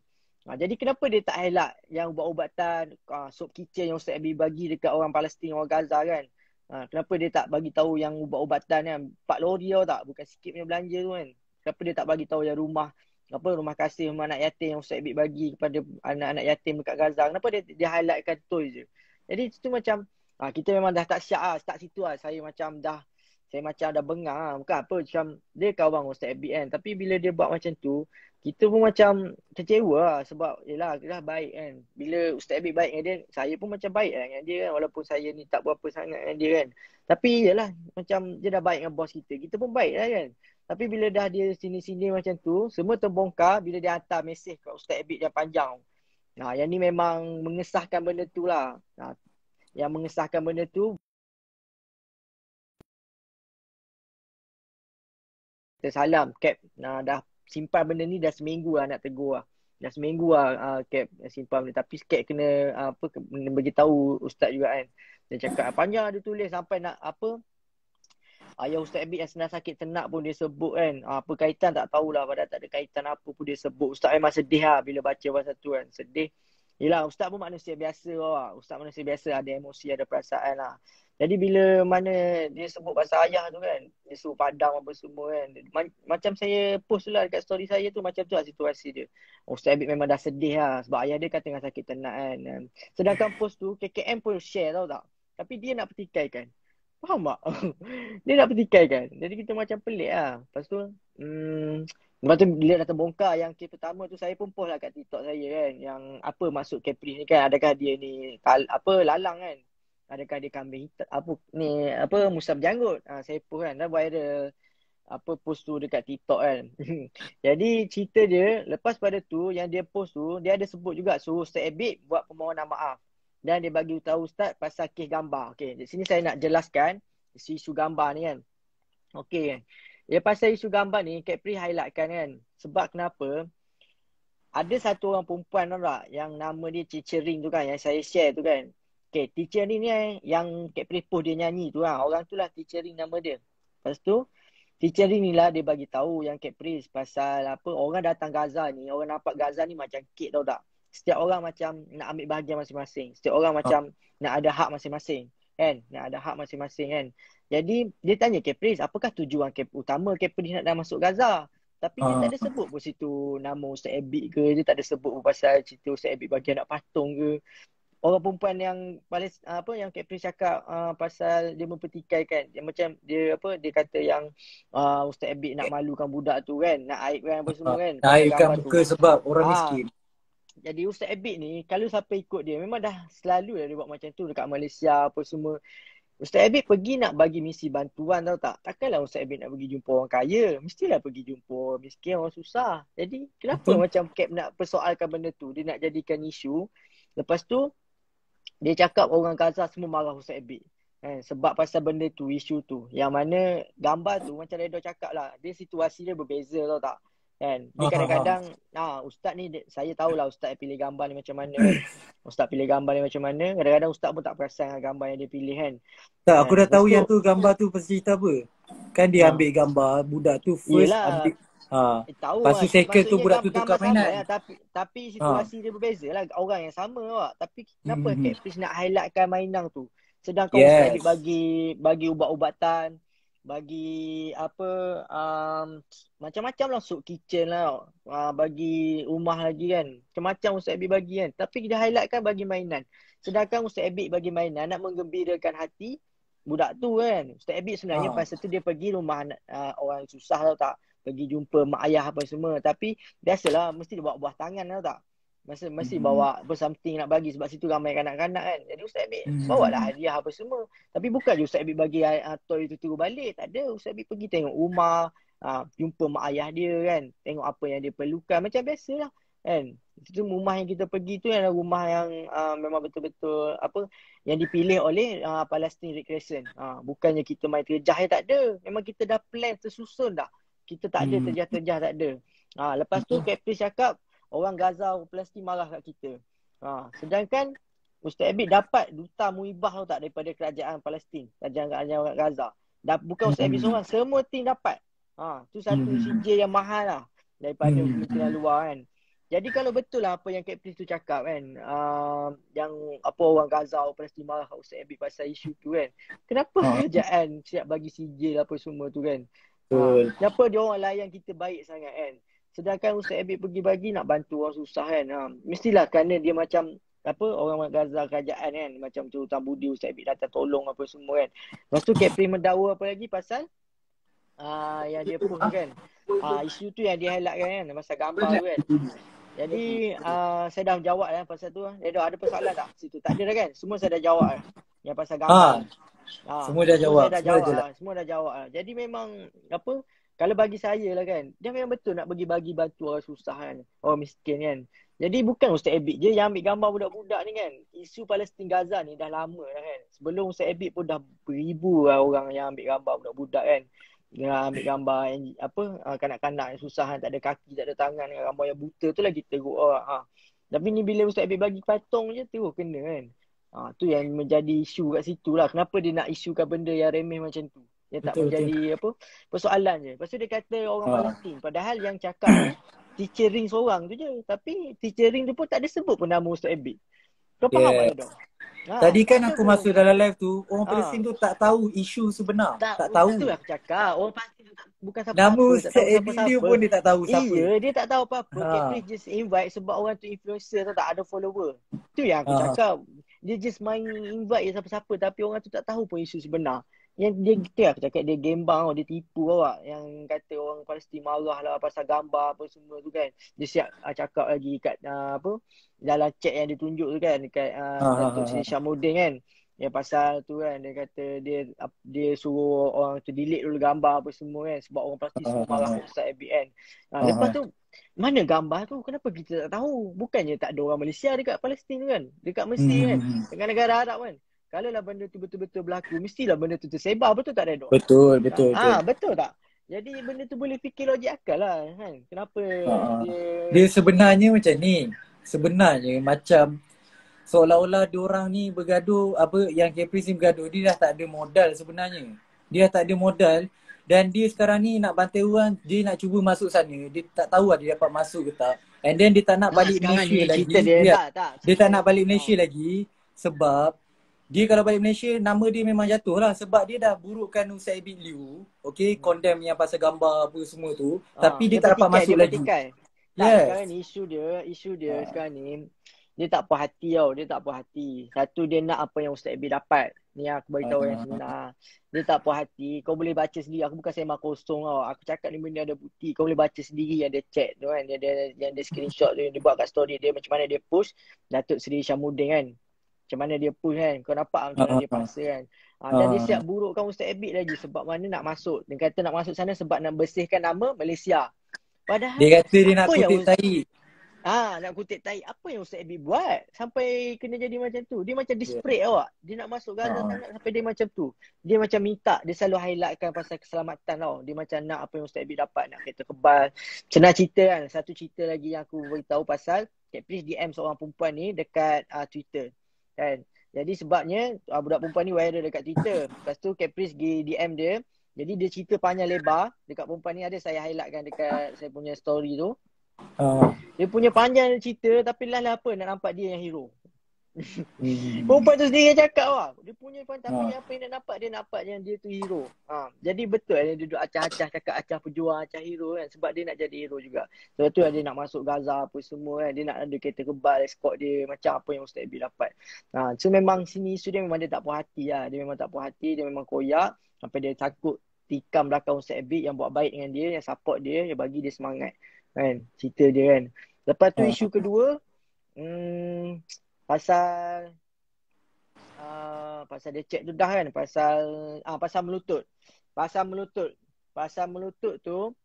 Jadi kenapa dia tak highlight yang ubat-ubatan, soup kitchen yang Ustaz Abi bagi dekat orang Palestin, orang Gaza kan. Kenapa dia tak bagi tahu yang ubat-ubatan kan. 4 lori tau tak, bukan sikit punya belanja tu kan. Kenapa dia tak bagi tahu yang rumah kasih, rumah anak yatim yang Ustaz Abi bagi kepada anak-anak yatim dekat Gaza. Kenapa dia highlightkan toys je. Jadi itu macam kita memang dah tak syak lah, start situ lah. Saya macam dah bengang lah. Bukan apa, macam dia kawan Ustaz Abid kan. Tapi bila dia buat macam tu, kita pun macam kecewa lah. Sebab yelah, dia dah baik kan. Bila Ustaz Abid baik dengan dia, saya pun macam baik lah dengan dia kan. Walaupun saya ni tak berapa sangat dengan dia kan. Tapi yelah, macam dia dah baik dengan bos kita. Kita pun baik lah kan. Tapi bila dah dia sini-sini macam tu, semua terbongkar bila dia hantar mesej kat Ustaz Abid yang panjang. Yang ni memang mengesahkan benda tu lah. Yang mengesahkan benda tu, salam Cap, dah simpan benda ni dah seminggu lah nak tegur lah. Dah seminggu lah Cap simpan benda. Tapi Cap kena beritahu Ustaz juga kan. Dia cakap panjang dia tulis sampai nak ayah Ustaz Abid yang senang sakit ternak pun dia sebut kan. Apa kaitan tak tahulah, padahal tak ada kaitan apa pun dia sebut. Ustaz memang sedih lah bila baca pasal tu kan. Sedih. Yelah, Ustaz pun manusia biasa lah. Ustaz manusia biasa, ada emosi, ada perasaan lah. Jadi bila mana dia sebut pasal ayah tu kan, dia suruh padam apa semua kan. Macam saya post tu lah dekat story saya tu, macam tu lah situasi dia. Ustaz Abid memang dah sedih lah sebab ayah dia kan tengah sakit ternak kan. Sedangkan post tu KKM pun share tau tak. Tapi dia nak petikaikan. Faham tak? Dia nak petikaikan. Jadi kita macam pelik lah. Lepas tu bila dah terbongkar yang kes pertama tu, saya pun post lah kat TikTok saya kan. Yang apa maksud Caprice ni kan. Adakah dia ni lalang kan. Adakah dia kambing hitam, musab janggut. Saya post kan, dah viral post tu dekat TikTok kan. Jadi cerita dia, lepas pada tu yang dia post tu, dia ada sebut juga suruh Ustaz Abid buat permohonan maaf. Dan dia bagi tahu Ustaz pasal kes gambar. Okey, di sini saya nak jelaskan isu gambar ni kan. Okey kan. Ya, pasal isu gambar ni Capri highlightkan kan. Sebab kenapa? Ada satu orang perempuan tau tak, yang nama dia Teacher Ring tu kan, yang saya share tu kan. Okay, Teacher Ring ni yang Capri post dia nyanyi tu lah. Orang tu lah Teacher Ring nama dia. Lepas tu, Teacher Ring ni lah dia bagi tahu yang Capri pasal orang datang Gaza ni, orang nampak Gaza ni macam kek tau tak. Setiap orang macam nak ambil bahagian masing-masing. Setiap orang macam nak ada hak masing-masing. Kan? Nak ada hak masing-masing kan. Jadi dia tanya Capri, apakah tujuan utama Capri nak dah masuk Gaza? Tapi dia tak ada sebut pun situ nama Ustaz Abid ke. Dia tak ada sebut pun pasal cerita Ustaz Abid bagi anak patung ke. Orang perempuan yang yang Capri cakap pasal dia mempertikaikan, dia macam dia kata yang Ustaz Abid nak malukan budak tu kan, nak aibkan apa semua kan. Aibkan muka tu. Sebab orang miskin. Jadi Ustaz Abid ni kalau siapa ikut dia, memang dah selalu dia buat macam tu dekat Malaysia apa semua. Ustaz Abid pergi nak bagi misi bantuan tau tak. Takkanlah Ustaz Abid nak pergi jumpa orang kaya. Mestilah pergi jumpa orang miskin, orang susah. Jadi kenapa macam Cap nak persoalkan benda tu, dia nak jadikan isu. Lepas tu dia cakap orang Gaza semua marah Ustaz Abid. Sebab pasal benda tu, isu tu. Yang mana gambar tu macam Redo cakap lah. Dia situasi dia berbeza tau tak. Kan? Dia kadang-kadang, Ustaz ni, saya tahulah Ustaz pilih gambar ni macam mana kan. Ustaz pilih gambar ni macam mana. Kadang-kadang Ustaz pun tak perasan dengan gambar yang dia pilih kan. Tak, aku dah tahu yang tu gambar tu pasal cerita apa. Kan dia ambil gambar budak tu first. Yelah. Ambil Tahu lepas tu second tu budak tu tukar mainan. Ya, tapi situasi dia berbeza lah. Orang yang sama awak. Tapi kenapa Capris nak highlightkan mainan tu? Sedangkan Ustaz Abid bagi ubat-ubatan, bagi macam-macam lah, soup kitchen lah, bagi rumah lagi kan. Macam-macam Ustaz Abid bagi kan. Tapi dia highlightkan bagi mainan. Sedangkan Ustaz Abid bagi mainan nak menggembirakan hati budak tu kan. Ustaz Abid sebenarnya pasal tu dia pergi rumah orang susah tau tak. Pergi jumpa mak ayah apa semua. Tapi biasalah mesti dia bawa buah tangan tau tak. Mesti bawa apa something nak bagi sebab situ ramai kanak-kanak kan. Jadi Ustaz Abid bawalah hadiah apa semua. Tapi bukan je Ustaz Abid bagi toy tu turun balik. Tak ada. Ustaz Abid pergi tengok rumah, jumpa mak ayah dia kan. Tengok apa yang dia perlukan. Macam biasalah kan. Itu rumah yang kita pergi tu adalah rumah yang memang betul-betul apa yang dipilih oleh Palestine Red Crescent. Bukannya kita main terjah, tak ada. Memang kita dah plan tersusun dah. Kita tak ada terjah-terjah, tak ada. Lepas tu Capri cakap orang Gaza, orang Palestin marah kat kita. Sedangkan Ustaz Abid dapat duta muibah tau tak daripada kerajaan Palestin, kerajaan Gaza. Bukan Ustaz Abid seorang, semua tim dapat. Tu satu CJ yang mahal lah daripada kementerian luar kan. Jadi kalau betul lah apa yang Capri tu cakap kan, yang apa orang Gaza, orang Palestin marah kat Ustaz Abid pasal isu tu kan. Kenapa kerajaan siap bagi CJ apa semua tu kan? Kenapa dia orang layan kita baik sangat kan? Sedangkan Ustaz Abid pergi bagi nak bantu orang susah kan. Mestilah kerana dia macam apa orang Gaza kerajaan kan, macam tu hutang budi Ustaz Abid datang tolong apa semua kan. Lepas tu Capri mendakwa apa lagi pasal yang dia post kan. Isu tu yang dia highlightkan kan pasal gambar tu kan. Jadi saya dah jawab kan pasal tu. Ada persoalan tak situ? Tak ada dah kan. Semua saya dah jawab kan. Yang pasal gambar. Semua dah jawab. Semua dah jawab. Jadi memang apa, kalau bagi saya lah kan, dia memang betul nak bagi-bagi bantu orang susah kan, orang miskin kan. Jadi bukan Ustaz Abid je yang ambil gambar budak-budak ni kan. Isu Palestin Gaza ni dah lama dah kan. Sebelum Ustaz Abid pun dah beribu lah orang yang ambil gambar budak-budak kan. Dia ambil gambar yang apa, kanak-kanak yang susah kan, tak ada kaki, tak ada tangan, gambar yang buta tu lagi teruk orang. Tapi ni bila Ustaz Abid bagi patung je terus kena kan. Tu yang menjadi isu kat situ lah. Kenapa dia nak isukan benda yang remeh macam tu? Dia tak menjadi apa persoalan je. Lepas tu dia kata orang Palestin. Padahal yang cakap ni teacher Ring seorang tu je. Tapi teacher Ring tu pun tak ada sebut pun nama Ustaz Abid. Kau faham tak dong? Tadi kan aku masuk dalam live tu, orang Palestin tu tak tahu isu sebenar. Tak tahu. Itu aku cakap. Orang Palestin tu bukan siapa-siapa. Nama Ustaz Abid dia pun dia tak tahu siapa. Iya, dia tak tahu apa-apa. Capri just invite sebab orang tu influencer tu tak ada follower. Tu yang aku cakap. Dia just main invite je siapa-siapa tapi orang tu tak tahu pun isu sebenar. Yang dia gitu aku cakap dia gembang, dia tipu awak. Yang kata orang Palestin marah lah pasal gambar apa semua tu kan. Dia siap cakap lagi kat apa dalam chat yang dia tunjuk tu kan dekat Datuk Seri Syamuddin kan. Yang pasal tu kan dia kata dia suruh orang tu delete dulu gambar apa semua kan sebab orang Palestin semua marah Ustaz Abid kan. Lepas tu mana gambar tu? Kenapa kita tak tahu? Bukannya tak ada orang Malaysia dekat Palestin tu kan? Dekat Mesir kan? Dengan negara Arab kan? Kalau lah benda tu betul-betul berlaku, mestilah benda tu tersebar. Betul tak Redon? Betul. Betul tak? Jadi benda tu boleh fikir logik akal lah kan? Kenapa dia sebenarnya macam ni. Sebenarnya macam seolah-olah diorang ni bergaduh, apa yang Capri ni bergaduh, dia dah tak ada modal sebenarnya. Dia dah tak ada modal. Dan dia sekarang ni nak bantai orang, dia nak cuba masuk sana. Dia tak tahu lah dia dapat masuk ke tak. And then dia tak nak balik Malaysia lagi. Dia tak nak balik Malaysia lagi sebab dia kalau balik Malaysia, nama dia memang jatuh lah. Sebab dia dah burukkan Ustaz Abid Liu. Okay, condemn yang pasal gambar apa semua tu. Tapi dia tak dapat masuk lagi. Sekarang ni isu dia sekarang ni, dia tak puas hati tau. Dia tak puas hati. Satu, dia nak apa yang Ustaz Abid dapat. Ni aku beritahu yang sebenar. Dia tak puas hati. Kau boleh baca sendiri. Aku bukan sembang kosong tau. Aku cakap ni benda ada bukti. Kau boleh baca sendiri yang dia chat tu kan. Yang dia screenshot tu. Dia buat kat story dia. Macam mana dia push Datuk Seri Syamuddin kan. Macam mana dia push kan. Kau nampak macam mana dia paksa kan. Dan dia siap burukkan Ustaz Abid lagi. Sebab mana nak masuk. Dia kata nak masuk sana sebab nak bersihkan nama Malaysia. Padahal dia kata dia nak kutip tahi. Nak kutip tahi. Apa yang Ustaz Abid buat sampai kena jadi macam tu? Dia macam desperate awak. Dia nak masuk Gaza sangat sampai dia macam tu. Dia macam minta. Dia selalu highlightkan pasal keselamatan tau. Dia macam nak apa yang Ustaz Abid dapat. Nak kereta kebal. Senang cerita kan. Satu cerita lagi yang aku beritahu pasal Capri DM seorang perempuan ni dekat Twitter. Kan. Jadi sebabnya budak perempuan ni viral dekat Twitter. Lepas tu Caprice pergi DM dia. Jadi dia cerita panjang lebar. Dekat perempuan ni ada saya highlightkan dekat saya punya story tu. Dia punya panjang cerita tapi lah apa nak nampak dia yang hero. Perempuan tu sendiri yang cakap lah. Dia punya point, tapi apa yang dia nampak yang dia tu hero. Jadi betul dia duduk acah-acah cakap acah pejuang, acah hero kan. Sebab dia nak jadi hero juga. Sebab tu dia nak masuk Gaza apa semua kan. Dia nak ada kereta kebal, escort dia. Macam apa yang Ustaz Abid dapat. So memang sini isu dia memang dia tak puas hati lah. Dia memang tak puas hati, dia memang koyak. Sampai dia takut tikam belakang Ustaz Abid yang buat baik dengan dia, yang support dia, yang bagi dia semangat. Kan, cerita dia kan. Lepas tu isu kedua, pasal dia cek tu dah kan, pasal melutut. Pasal melutut tu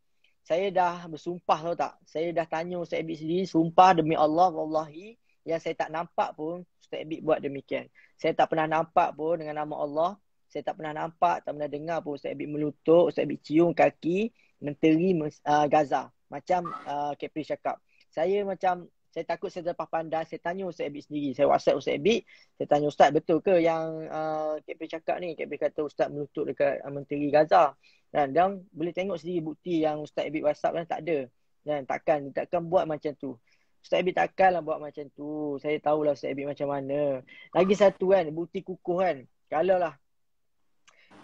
saya dah bersumpah tau tak. Saya dah tanya Ustaz Abid sendiri, sumpah demi Allah wallahi yang saya tak nampak pun Ustaz Abid buat demikian. Saya tak pernah nampak pun dengan nama Allah. Saya tak pernah nampak, tak pernah dengar pun Ustaz Abid melutut, Ustaz Abid cium kaki menteri Gaza. Macam Capri cakap. Saya takut saya terlepas pandang. Saya tanya Ustaz Abid sendiri. Saya WhatsApp Ustaz Abid. Saya tanya Ustaz, betul ke yang Capri cakap ni? Capri kata Ustaz melutut dekat menteri Gaza. Dan boleh tengok sendiri bukti yang Ustaz Abid WhatsApp kan tak ada. Dan takkan buat macam tu. Ustaz Abid takkanlah buat macam tu. Saya tahulah Ustaz Abid macam mana. Lagi satu kan, bukti kukuh kan. Kalau lah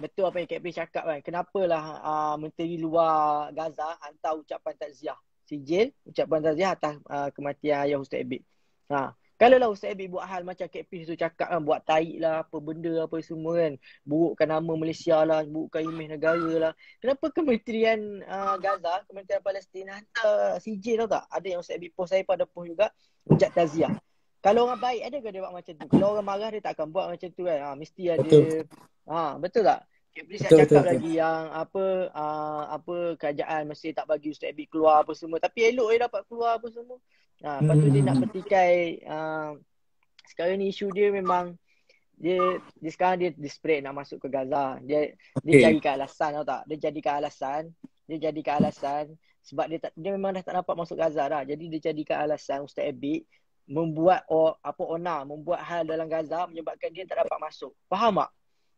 betul apa yang Capri cakap kan. Kenapalah menteri luar Gaza hantar ucapan takziah. Sijil ucapan takziah atas kematian ayah Ustaz Abid. Kalau lah Ustaz Abid buat hal macam Capri tu cakap kan, buat taik lah, apa benda apa semua kan, burukkan nama Malaysia lah, burukkan imej negara lah. Kenapa Kementerian Gaza, Kementerian Palestin hantar sijil tau tak? Ada yang Ustaz Abid post, saya pada post juga, ucap takziah. Kalau orang baik ada ke dia buat macam tu? Kalau orang marah dia tak akan buat macam tu kan. Mesti ada. Betul. Betul tak? Capri saya cakap lagi yang apa kerajaan mesti tak bagi Ustaz Abid keluar apa semua, tapi elok dia dapat keluar apa semua. Lepas tu dia nak petikai sekarang ni isu dia memang dia sekarang dia desperate nak masuk ke Gaza. Dia carikan alasan tau tak? Dia jadikan alasan sebab dia memang dah tak dapat masuk Gaza dah. Jadi dia jadikan alasan Ustaz Abid membuat membuat hal dalam Gaza menyebabkan dia tak dapat masuk. Faham tak?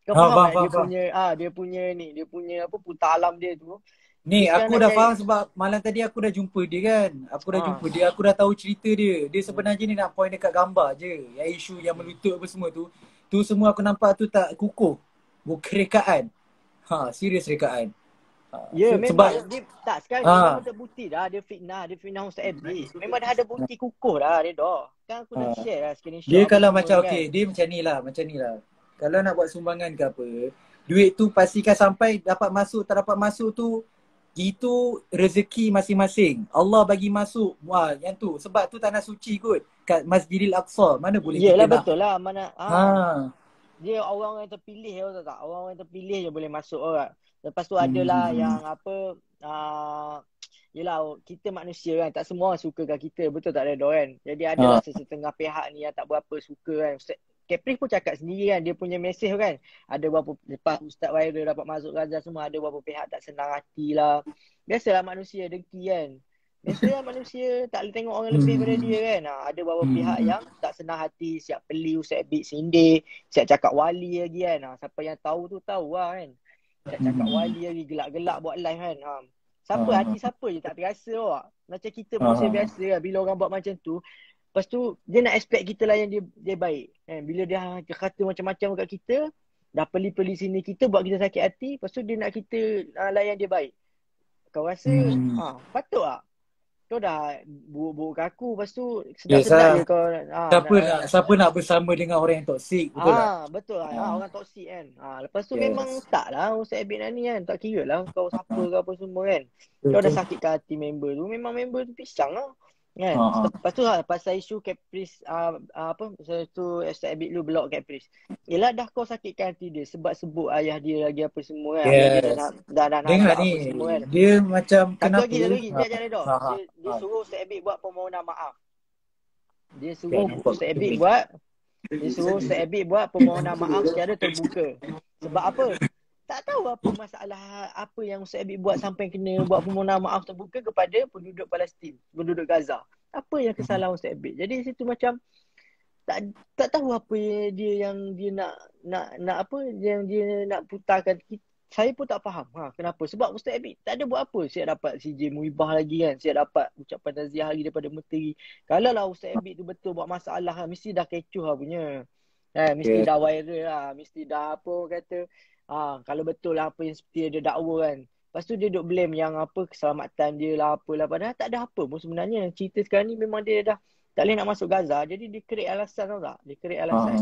Kau faham tak dia punya apa putar alam dia tu. Ni aku dah faham sebab malam tadi aku dah jumpa dia kan. Aku dah tahu cerita dia. Dia sebenarnya ni nak point dekat gambar je. Yang isu yang melutut apa semua tu. Tu semua aku nampak tu tak kukuh. Bukan rekaan. Serius rekaan. Ya, memang dia tak sekarang memang terbukti dah dia fitnah Ustaz Abid. Memang dah ada bukti kukuh dah dia dah. Kan aku dah share lah screenshot. Dia kalau macam dia macam ni lah. Kalau nak buat sumbangan ke apa, duit tu pastikan sampai dapat masuk, tak dapat masuk tu, itu rezeki masing-masing. Allah bagi masuk. Yang tu. Sebab tu tanah suci kot. Kat Masjidil Aqsa. Mana boleh yelah, kita betul lah. Mana dia orang yang terpilih tahu tak? Orang yang terpilih je boleh masuk orang. Lepas tu adalah yang apa yelah, kita manusia kan, tak semua orang suka kat kita, betul tak Redha kan? Jadi adalah sesetengah pihak ni yang tak berapa suka kan. Capri pun cakap sendiri kan, dia punya mesej kan, ada berapa lepas Ustaz Wairul dapat masuk Gaza semua, ada berapa pihak tak senang hati lah. Biasalah manusia dengki kan. Biasalah manusia tak boleh tengok orang lebih daripada dia kan. Ada beberapa pihak yang tak senang hati, siap beli Ustaz Abid sindir, siap cakap wali lagi kan. Siapa yang tahu tu tahu lah kan. Siap cakap wali lagi, gelak-gelak buat live kan. Hati siapa je tak terasa awak. Macam kita manusia biasa lah, bila orang buat macam tu, lepas tu dia nak expect kita lah yang dia baik kan. Bila dia kata macam-macam kat kita, dah peli-peli sini kita, buat kita sakit hati, lepas tu dia nak kita layan dia baik. Kau rasa patut tak? Kau dah buruk-buruk ke aku, lepas tu sedap-sedap je kau. Siapa nak bersama dengan orang yang toksik, betul tak? Betul lah. Orang toksik kan. Lepas tu memang tak lah Ustaz Abid ni kan. Tak kira lah kau siapa ke apa semua kan. Kau dah sakitkan hati member tu, memang member tu pisang lah kan. Lepas tu pasal isu Caprice pasal tu Ustaz Abid lu block Caprice. Yelah, dah kau sakitkan hati dia sebab sebut ayah dia lagi apa semua kan. Dah dengar ni apa semua kan. Dia macam kenapa satu lagi dia suruh Ustaz Abid buat permohonan maaf. Dia suruh Ustaz Abid buat permohonan maaf secara terbuka. Sebab apa? Tak tahu apa masalah apa yang Ustaz Abid buat sampai kena buat permohonan maaf terbuka kepada penduduk Palestin, penduduk Gaza. Apa yang kesalahan Ustaz Abid? Jadi situ macam tak tahu apa dia yang dia nak apa yang dia nak putarkan saya pun tak faham kenapa. Sebab Ustaz Abid tak ada buat apa. Saya dapat CJ Muibah lagi kan. Saya dapat ucapan taziah lagi daripada menteri. Kalau lah Ustaz Abid tu betul buat masalah mesti dah kecoh lah punya. Mesti Okay. dah viral lah. Mesti dah apa orang kata. Kalau betul lah apa yang seperti dia dakwa kan. Lepas tu dia duk blame yang apa keselamatan dia lah apalah. Padahal tak ada apa pun sebenarnya. Cerita sekarang ni memang dia dah tak boleh nak masuk Gaza. Jadi dia create alasan tau tak? Dia create alasan.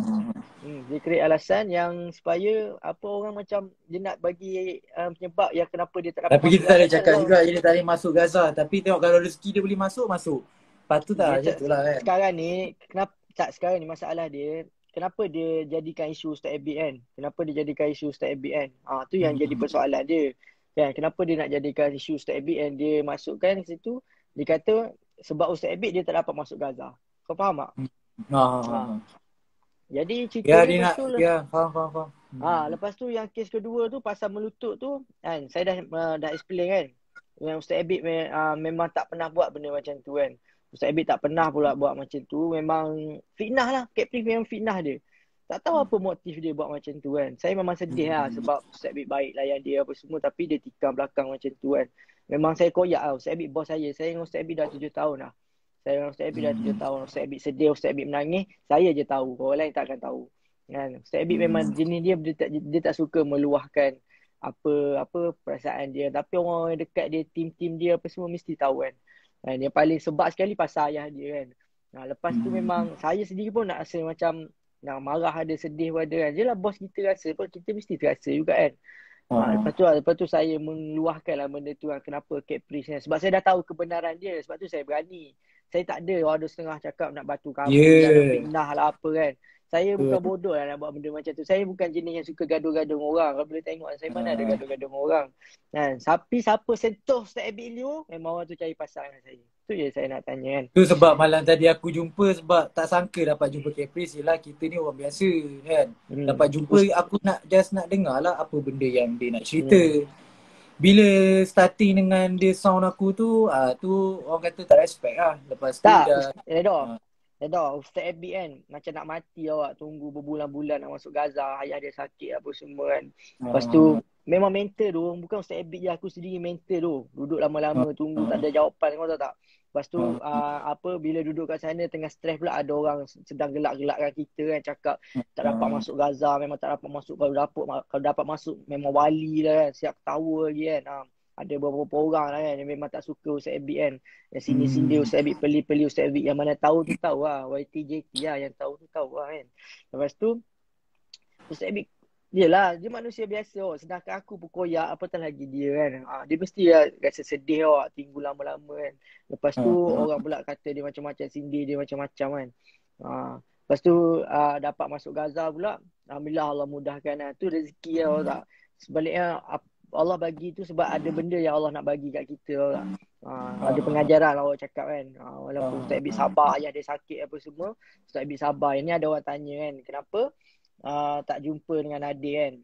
Dia create alasan yang supaya apa orang macam dia nak bagi penyebab yang kenapa dia tak dapat Tapi masuk kita tak boleh Gaza. cakap juga dia tak boleh masuk Gaza. Tapi tengok kalau rezeki dia boleh masuk, masuk. Patut tak macam tu lah kan. Sekarang ni, sekarang ni masalah dia, kenapa dia jadikan isu Ustaz Abid kan? Kenapa dia jadikan isu Ustaz Abid kan? Tu yang jadi persoalan dia. Kan, kenapa dia nak jadikan isu Ustaz Abid kan? Dia masukkan ke situ, dia kata sebab Ustaz Abid dia tak dapat masuk Gaza. Kau faham tak? Jadi cerita Ya ni dia nak, betul. ya faham. Lepas tu yang kes kedua tu pasal melutut tu kan, saya dah explain kan. Yang Ustaz Abid memang tak pernah buat benda macam tu kan. Ustaz Abid tak pernah pula buat macam tu. Memang fitnah lah. Captive memang fitnah dia. Tak tahu apa motif dia buat macam tu kan. Saya memang sedih lah sebab Ustaz Abid baik layan dia apa semua. Tapi dia tikam belakang macam tu kan. Memang saya koyak lah. Ustaz Abid bos saya. Saya dengan Ustaz Abid dah 7 tahun lah. Saya dengan Ustaz Abid dah 7 tahun. Ustaz Abid sedih, Ustaz Abid menangis. Saya je tahu. Orang lain takkan tahu. Kan? Ustaz Abid memang jenis dia tak suka meluahkan apa perasaan dia. Tapi orang dekat dia, tim dia apa semua mesti tahu kan. Dia paling sebab sekali pasal ayah dia kan. Lepas tu memang saya sendiri pun nak rasa macam nak marah ada, sedih pun ada kan. Yelah bos kita rasa pun kita mesti terasa juga kan. Lepas tu saya meluahkan lah benda tu kan. Kenapa Caprice kan. Sebab saya dah tahu kebenaran dia. Sebab tu saya berani. Saya tak ada ada setengah cakap nak batu kamu nak fitnah lah apa kan. Saya bukan bodoh lah nak buat benda macam tu. Saya bukan jenis yang suka gaduh-gaduh dengan orang. Kalau boleh tengok saya mana ada gaduh-gaduh dengan orang. Kan? Tapi siapa sentuh Ustaz Abid Liu, memang orang tu cari pasal dengan saya. Tu je saya nak tanya kan. Tu sebab malam tadi aku jumpa sebab tak sangka dapat jumpa Caprice. Yelah kita ni orang biasa kan. Dapat jumpa aku nak dengar lah apa benda yang dia nak cerita. Bila starting dengan dia sound aku tu, tu orang kata tak respect lah. Lepas tu dah Ustaz Abid kan macam nak mati awak tunggu berbulan-bulan nak masuk Gaza, ayah dia sakit apa semua kan. Lepas tu memang mental tu, bukan Ustaz Abid je, aku sendiri mental tu. Duduk lama-lama tunggu tak ada jawapan, kau tahu tak? Lepas tu bila duduk kat sana tengah stres pula ada orang sedang gelak-gelakkan kita kan, cakap tak dapat masuk Gaza, memang tak dapat masuk. Kalau dapat masuk memang wali lah kan, siap ketawa lagi kan. Ada beberapa orang lah kan yang memang tak suka Ustaz Abid kan. Yang sini-sini Ustaz Abid, peli-peli Ustaz Abid. Yang mana tahu tu tahu lah. YTJT lah yang tahu tu tahu lah kan. Lepas tu Ustaz Abid, yelah dia manusia biasa. Sedangkan aku pun koyak, apatah lagi dia kan. Dia mesti rasa sedih tinggal lama-lama kan. Lepas tu orang pula kata dia macam-macam, sindir dia macam-macam kan. Lepas tu dapat masuk Gaza pula. Alhamdulillah Allah mudahkan lah. Tu rezeki lah tak. Sebaliknya Allah bagi tu sebab ada benda yang Allah nak bagi kat kita tak. Ada pengajaran lah orang cakap kan. Walaupun Ustaz Abid sabar, ayah dia sakit apa semua, Ustaz Abid sabar. Ini ada orang tanya kan, kenapa tak jumpa dengan Nadir kan.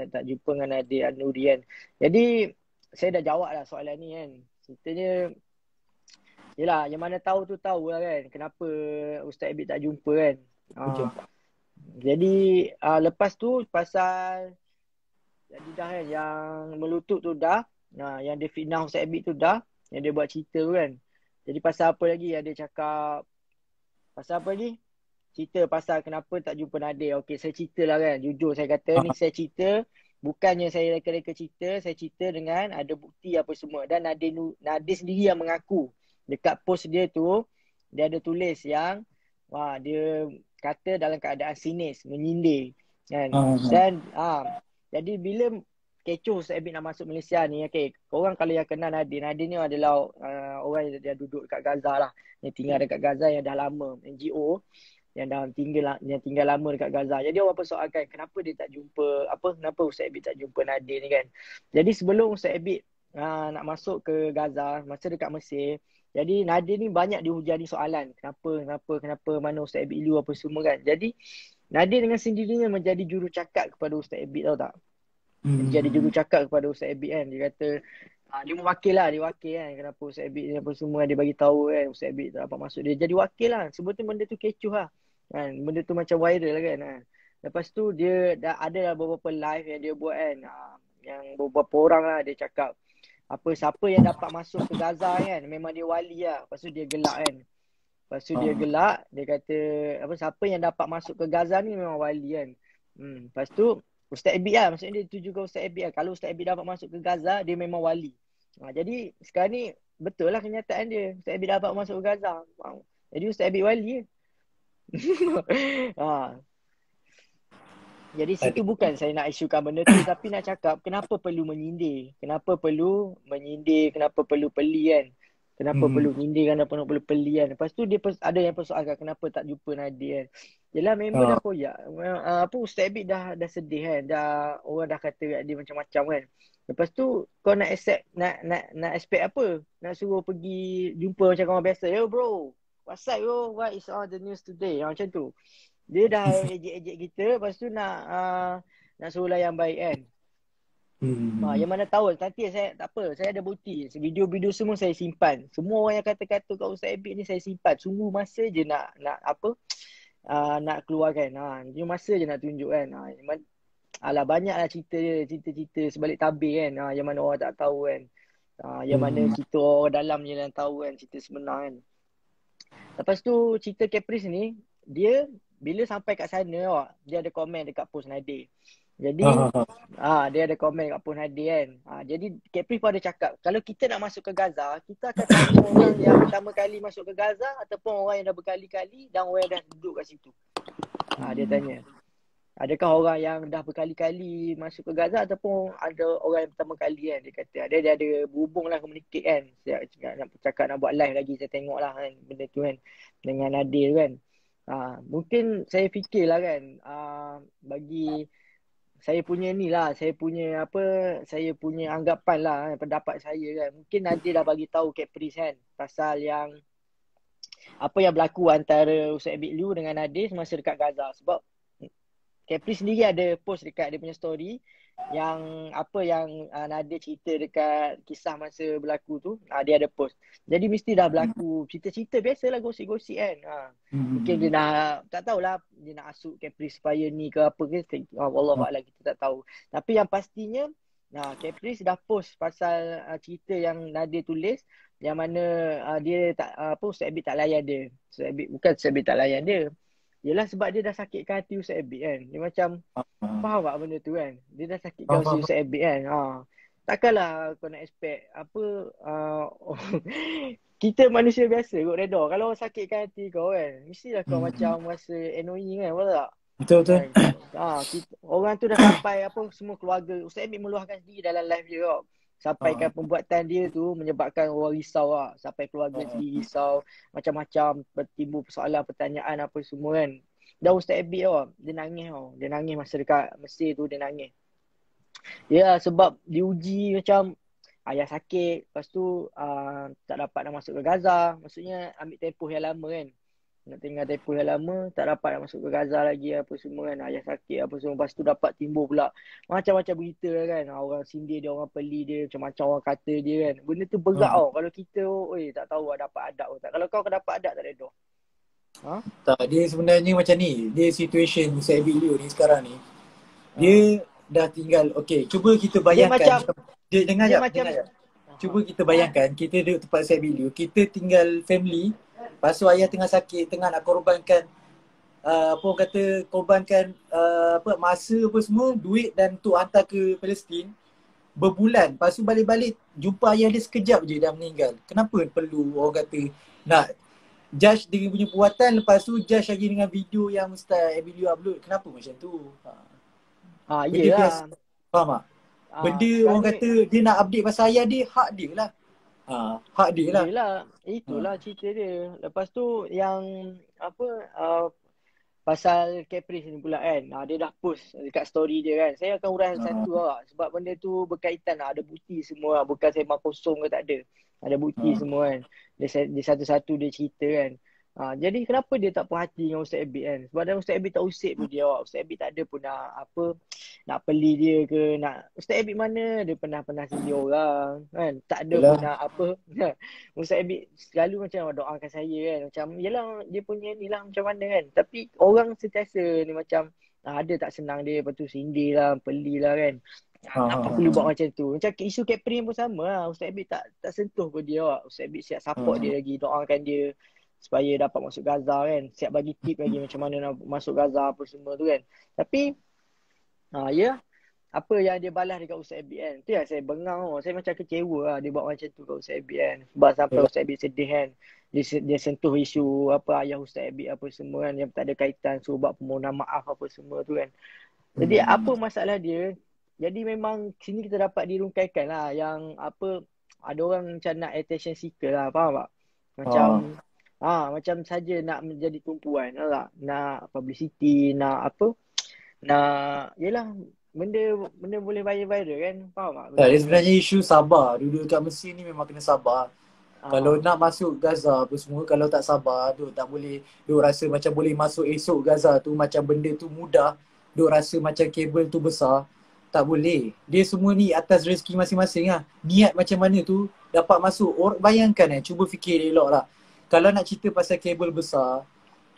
Tak jumpa dengan Nadir An-Nuri kan. Jadi saya dah jawab lah soalan ni kan. Ceritanya yelah, yang mana tahu tu tahu lah kan kenapa Ustaz Abid tak jumpa kan. Jadi lepas tu pasal jadi dah kan yang melutut tu dah. Yang dia fitnah Ustaz Abid tu dah. Yang dia buat cerita tu kan. Jadi pasal apa lagi yang dia cakap. Pasal apa lagi? Cerita pasal kenapa tak jumpa Nadir. Okey, saya cerita lah kan. Jujur saya kata ni saya cerita. Bukannya saya reka-reka cerita. Saya cerita dengan ada bukti apa semua. Dan Nadir sendiri yang mengaku. Dekat post dia tu, dia ada tulis yang dia kata dalam keadaan sinis, menyindir kan. Dan jadi bila kecoh Ustaz Abid nak masuk Malaysia ni, korang kalau yang kenal Nadir ni adalah orang yang dia duduk dekat Gaza lah, yang tinggal dekat Gaza yang dah lama, NGO yang dah tinggal lama dekat Gaza. Jadi orang persoalkan kenapa dia tak jumpa, kenapa Ustaz Abid tak jumpa Nadir ni kan. Jadi sebelum Ustaz Abid nak masuk ke Gaza, masa dekat Mesir, jadi Nadir ni banyak dihujani soalan. Kenapa, mana Ustaz Abid Liu apa semua kan. Jadi Nadir dengan sendirinya menjadi jurucakap kepada Ustaz Abid, tahu tak? Jadi jurucakap kepada Ustaz Abid kan. Dia kata dia wakil kan. Kenapa Ustaz Abid ni apa semua dia bagi tahu kan. Ustaz Abid tak dapat masuk, dia jadi wakil lah. Sebetulnya benda tu kecoh lah kan. Benda tu macam viral lah kan. Lepas tu dia dah ada beberapa live yang dia buat kan. yang beberapa orang lah dia cakap apa siapa yang dapat masuk ke Gaza kan memang dia wali lah. Lepas tu dia gelak kan. Lepas tu dia gelak, dia kata apa siapa yang dapat masuk ke Gaza ni memang wali kan. Lepas tu Ustaz Abid lah, maksudnya dia tujukan Ustaz Abid lah. Kalau Ustaz Abid dapat masuk ke Gaza, dia memang wali. Jadi sekarang ni betul lah kenyataan dia. Ustaz Abid dapat masuk ke Gaza. Jadi Ustaz Abid wali je. ha. Jadi situ bukan saya nak isukan benda tu, tapi nak cakap kenapa perlu menyindir. Kenapa perlu menyindir, kenapa perlu peli kan. Kenapa perlu nyindir, kenapa perlu peli kan. Lepas tu dia ada yang persoalkan kenapa tak jumpa Nadir kan. Yelah member dah koyak. Apa Ustaz Abid dah sedih kan. Orang dah kata dia macam-macam kan. Lepas tu kau nak accept, nak expect apa? Nak suruh pergi jumpa macam kawan biasa. Yo bro, what's up bro? What is on the news today? Macam tu. Dia dah ejek-ejek kita, lepas tu nak suruh layan baik kan. Yang mana tahu nanti saya tak apa, saya ada bukti. Video-video semua saya simpan. Semua orang yang kata-kata kat Ustaz Abid ni saya simpan. Sungguh masa je nak apa? Nak keluarkan. Dia masa je nak tunjuk kan. Alah banyaklah cerita dia, cerita-cerita sebalik tabir kan. Yang mana orang tak tahu kan. Yang mana kita orang dalam je yang tahu kan cerita sebenar kan. Lepas tu cerita Caprice ni, dia bila sampai kat sana dia ada komen dekat post Nadir. Jadi dia ada komen dekat post Nadir kan. Jadi Caprice pun ada cakap kalau kita nak masuk ke Gaza, kita akan tanya orang yang pertama kali masuk ke Gaza ataupun orang yang dah berkali-kali dan orang yang dah duduk kat situ. Dia tanya, adakah orang yang dah berkali-kali masuk ke Gaza ataupun ada orang yang pertama kali kan. Dia kata dia ada berhubung lah, communicate kan. Saya nak cakap nak buat live lagi, saya tengok lah kan benda tu kan dengan Nadir kan. Mungkin saya fikirlah kan, bagi saya punya ni lah, saya punya anggapan lah, pendapat saya kan. Mungkin Nadir dah bagi tahu Caprice kan pasal yang apa yang berlaku antara Ustaz Abid Liu dengan Nadir semasa dekat Gaza. Sebab Caprice sendiri ada post dekat dia punya story yang apa yang Nadir cerita dekat kisah masa berlaku tu, dia ada post. Jadi mesti dah berlaku cerita-cerita biasalah, gosip-gosip kan. Mungkin dia nak, tak tahulah dia nak asuk Caprice supaya ni ke apa ke, wallahualam kita tak tahu. Tapi yang pastinya Caprice dah post pasal cerita yang Nadir tulis yang mana dia tak Ustaz Abid tak layan dia. Bukan Ustaz Abid tak layan dia. Yelah sebab dia dah sakitkan hati Ustaz Abid kan. Dia macam faham tak benda tu kan. Dia dah sakitkan hati Ustaz Abid kan. Takkanlah kau nak expect apa kita manusia biasa kot reda. Kalau orang sakitkan hati kau kan, mestilah kau macam rasa annoying kan, betul tak? Betul. Orang tu dah sampai apa semua keluarga. Ustaz Abid meluahkan sendiri dalam live dia tau. Sampaikan pembuatan dia tu menyebabkan orang risau lah. Sampai keluarga sendiri risau. Macam-macam timbul persoalan, pertanyaan apa semua kan. Dan Ustaz Abid tau, dia nangis tau. Dia nangis masa dekat Mesir tu, dia nangis. Ya sebab diuji macam ayah sakit. Lepas tu tak dapat nak masuk ke Gaza. Maksudnya ambil tempoh yang lama kan. Nak tinggal tempoh yang lama, tak dapat nak masuk ke Gaza lagi apa semua kan. Ayah sakit apa semua. Lepas tu dapat timbul pula macam-macam berita kan. Orang sindir dia, orang peli dia, macam-macam orang kata dia kan. Benda tu berat tau. Kalau kita tak tahu dapat adab tak. Kalau kau dapat adab tak ada dah. Tak, dia sebenarnya macam ni. Dia situation Ustaz Abid Liu ni sekarang ni. Dia dah tinggal, cuba kita bayangkan. Dia dengar jap. Cuba kita bayangkan, kita duduk tempat Ustaz Abid Liu. Kita tinggal family. Lepas tu ayah tengah sakit, tengah nak korbankan korbankan masa apa semua, duit dan untuk hantar ke Palestin berbulan. Lepas tu balik-balik jumpa ayah dia sekejap je dah meninggal. Kenapa perlu orang kata nak judge dia punya perbuatan, lepas tu judge lagi dengan video yang Ustaz Abid Liu upload? Kenapa macam tu? Iyalah. Faham tak? Benda orang kata dia nak update pasal ayah dia, hak dia lah. Hak dia lah. Itulah cerita dia. Lepas tu yang pasal Caprice ni pula kan. Dia dah post dekat story dia kan. Saya akan uraikan satu lah. Sebab benda tu berkaitan lah. Ada bukti semua lah. Bukan sembang kosong ke tak ada. Ada bukti semua kan. Dia satu-satu dia cerita kan. Jadi kenapa dia tak puas hati dengan Ustaz Abid kan? Sebab dan Ustaz Abid tak usik pun dia. Ustaz Abid tak ada pun nak peli dia ke. Ustaz Abid mana dia pernah sindir orang kan. Tak ada pun nak Ustaz Abid selalu macam doakan saya kan. Macam yelah dia punya ni lah macam mana kan. Tapi orang sentiasa ni macam ada tak senang dia. Lepas tu sindir lah, peli lah kan. Kenapa perlu buat macam tu? Macam isu Capri pun sama lah. Ustaz Abid tak sentuh pun dia awak. Ustaz Abid siap support dia lagi. Doakan dia supaya dapat masuk Gaza kan. Siap bagi tip lagi macam mana nak masuk Gaza apa semua tu kan. Tapi ya, apa yang dia balas dekat Ustaz Abid kan. Tu yang saya bengang tau. Saya macam kecewa lah dia buat macam tu kat Ustaz Abid kan. Sebab sampai Ustaz Abid sedih kan. Dia sentuh isu apa ayah Ustaz Abid apa semua kan. Yang tak ada kaitan. Suruh buat permohonan maaf apa semua tu kan. Jadi apa masalah dia? Jadi memang sini kita dapat dirungkaikan lah yang apa ada orang macam nak attention seeker lah, faham tak? Macam macam saja nak menjadi tumpuan, tahu tak? Nak publicity, nak apa? Nak yelah benda boleh viral kan, faham tak? Dia sebenarnya isu sabar. Duduk kat Mesir ni memang kena sabar. Kalau nak masuk Gaza apa semua, kalau tak sabar, duk tak boleh, duk rasa macam boleh masuk esok Gaza tu, macam benda tu mudah, duk rasa macam kabel tu besar. Tak boleh. Dia semua ni atas rezeki masing-masing lah. Niat macam mana tu dapat masuk. Bayangkan cuba fikir elok lah. Kalau nak cerita pasal kabel besar,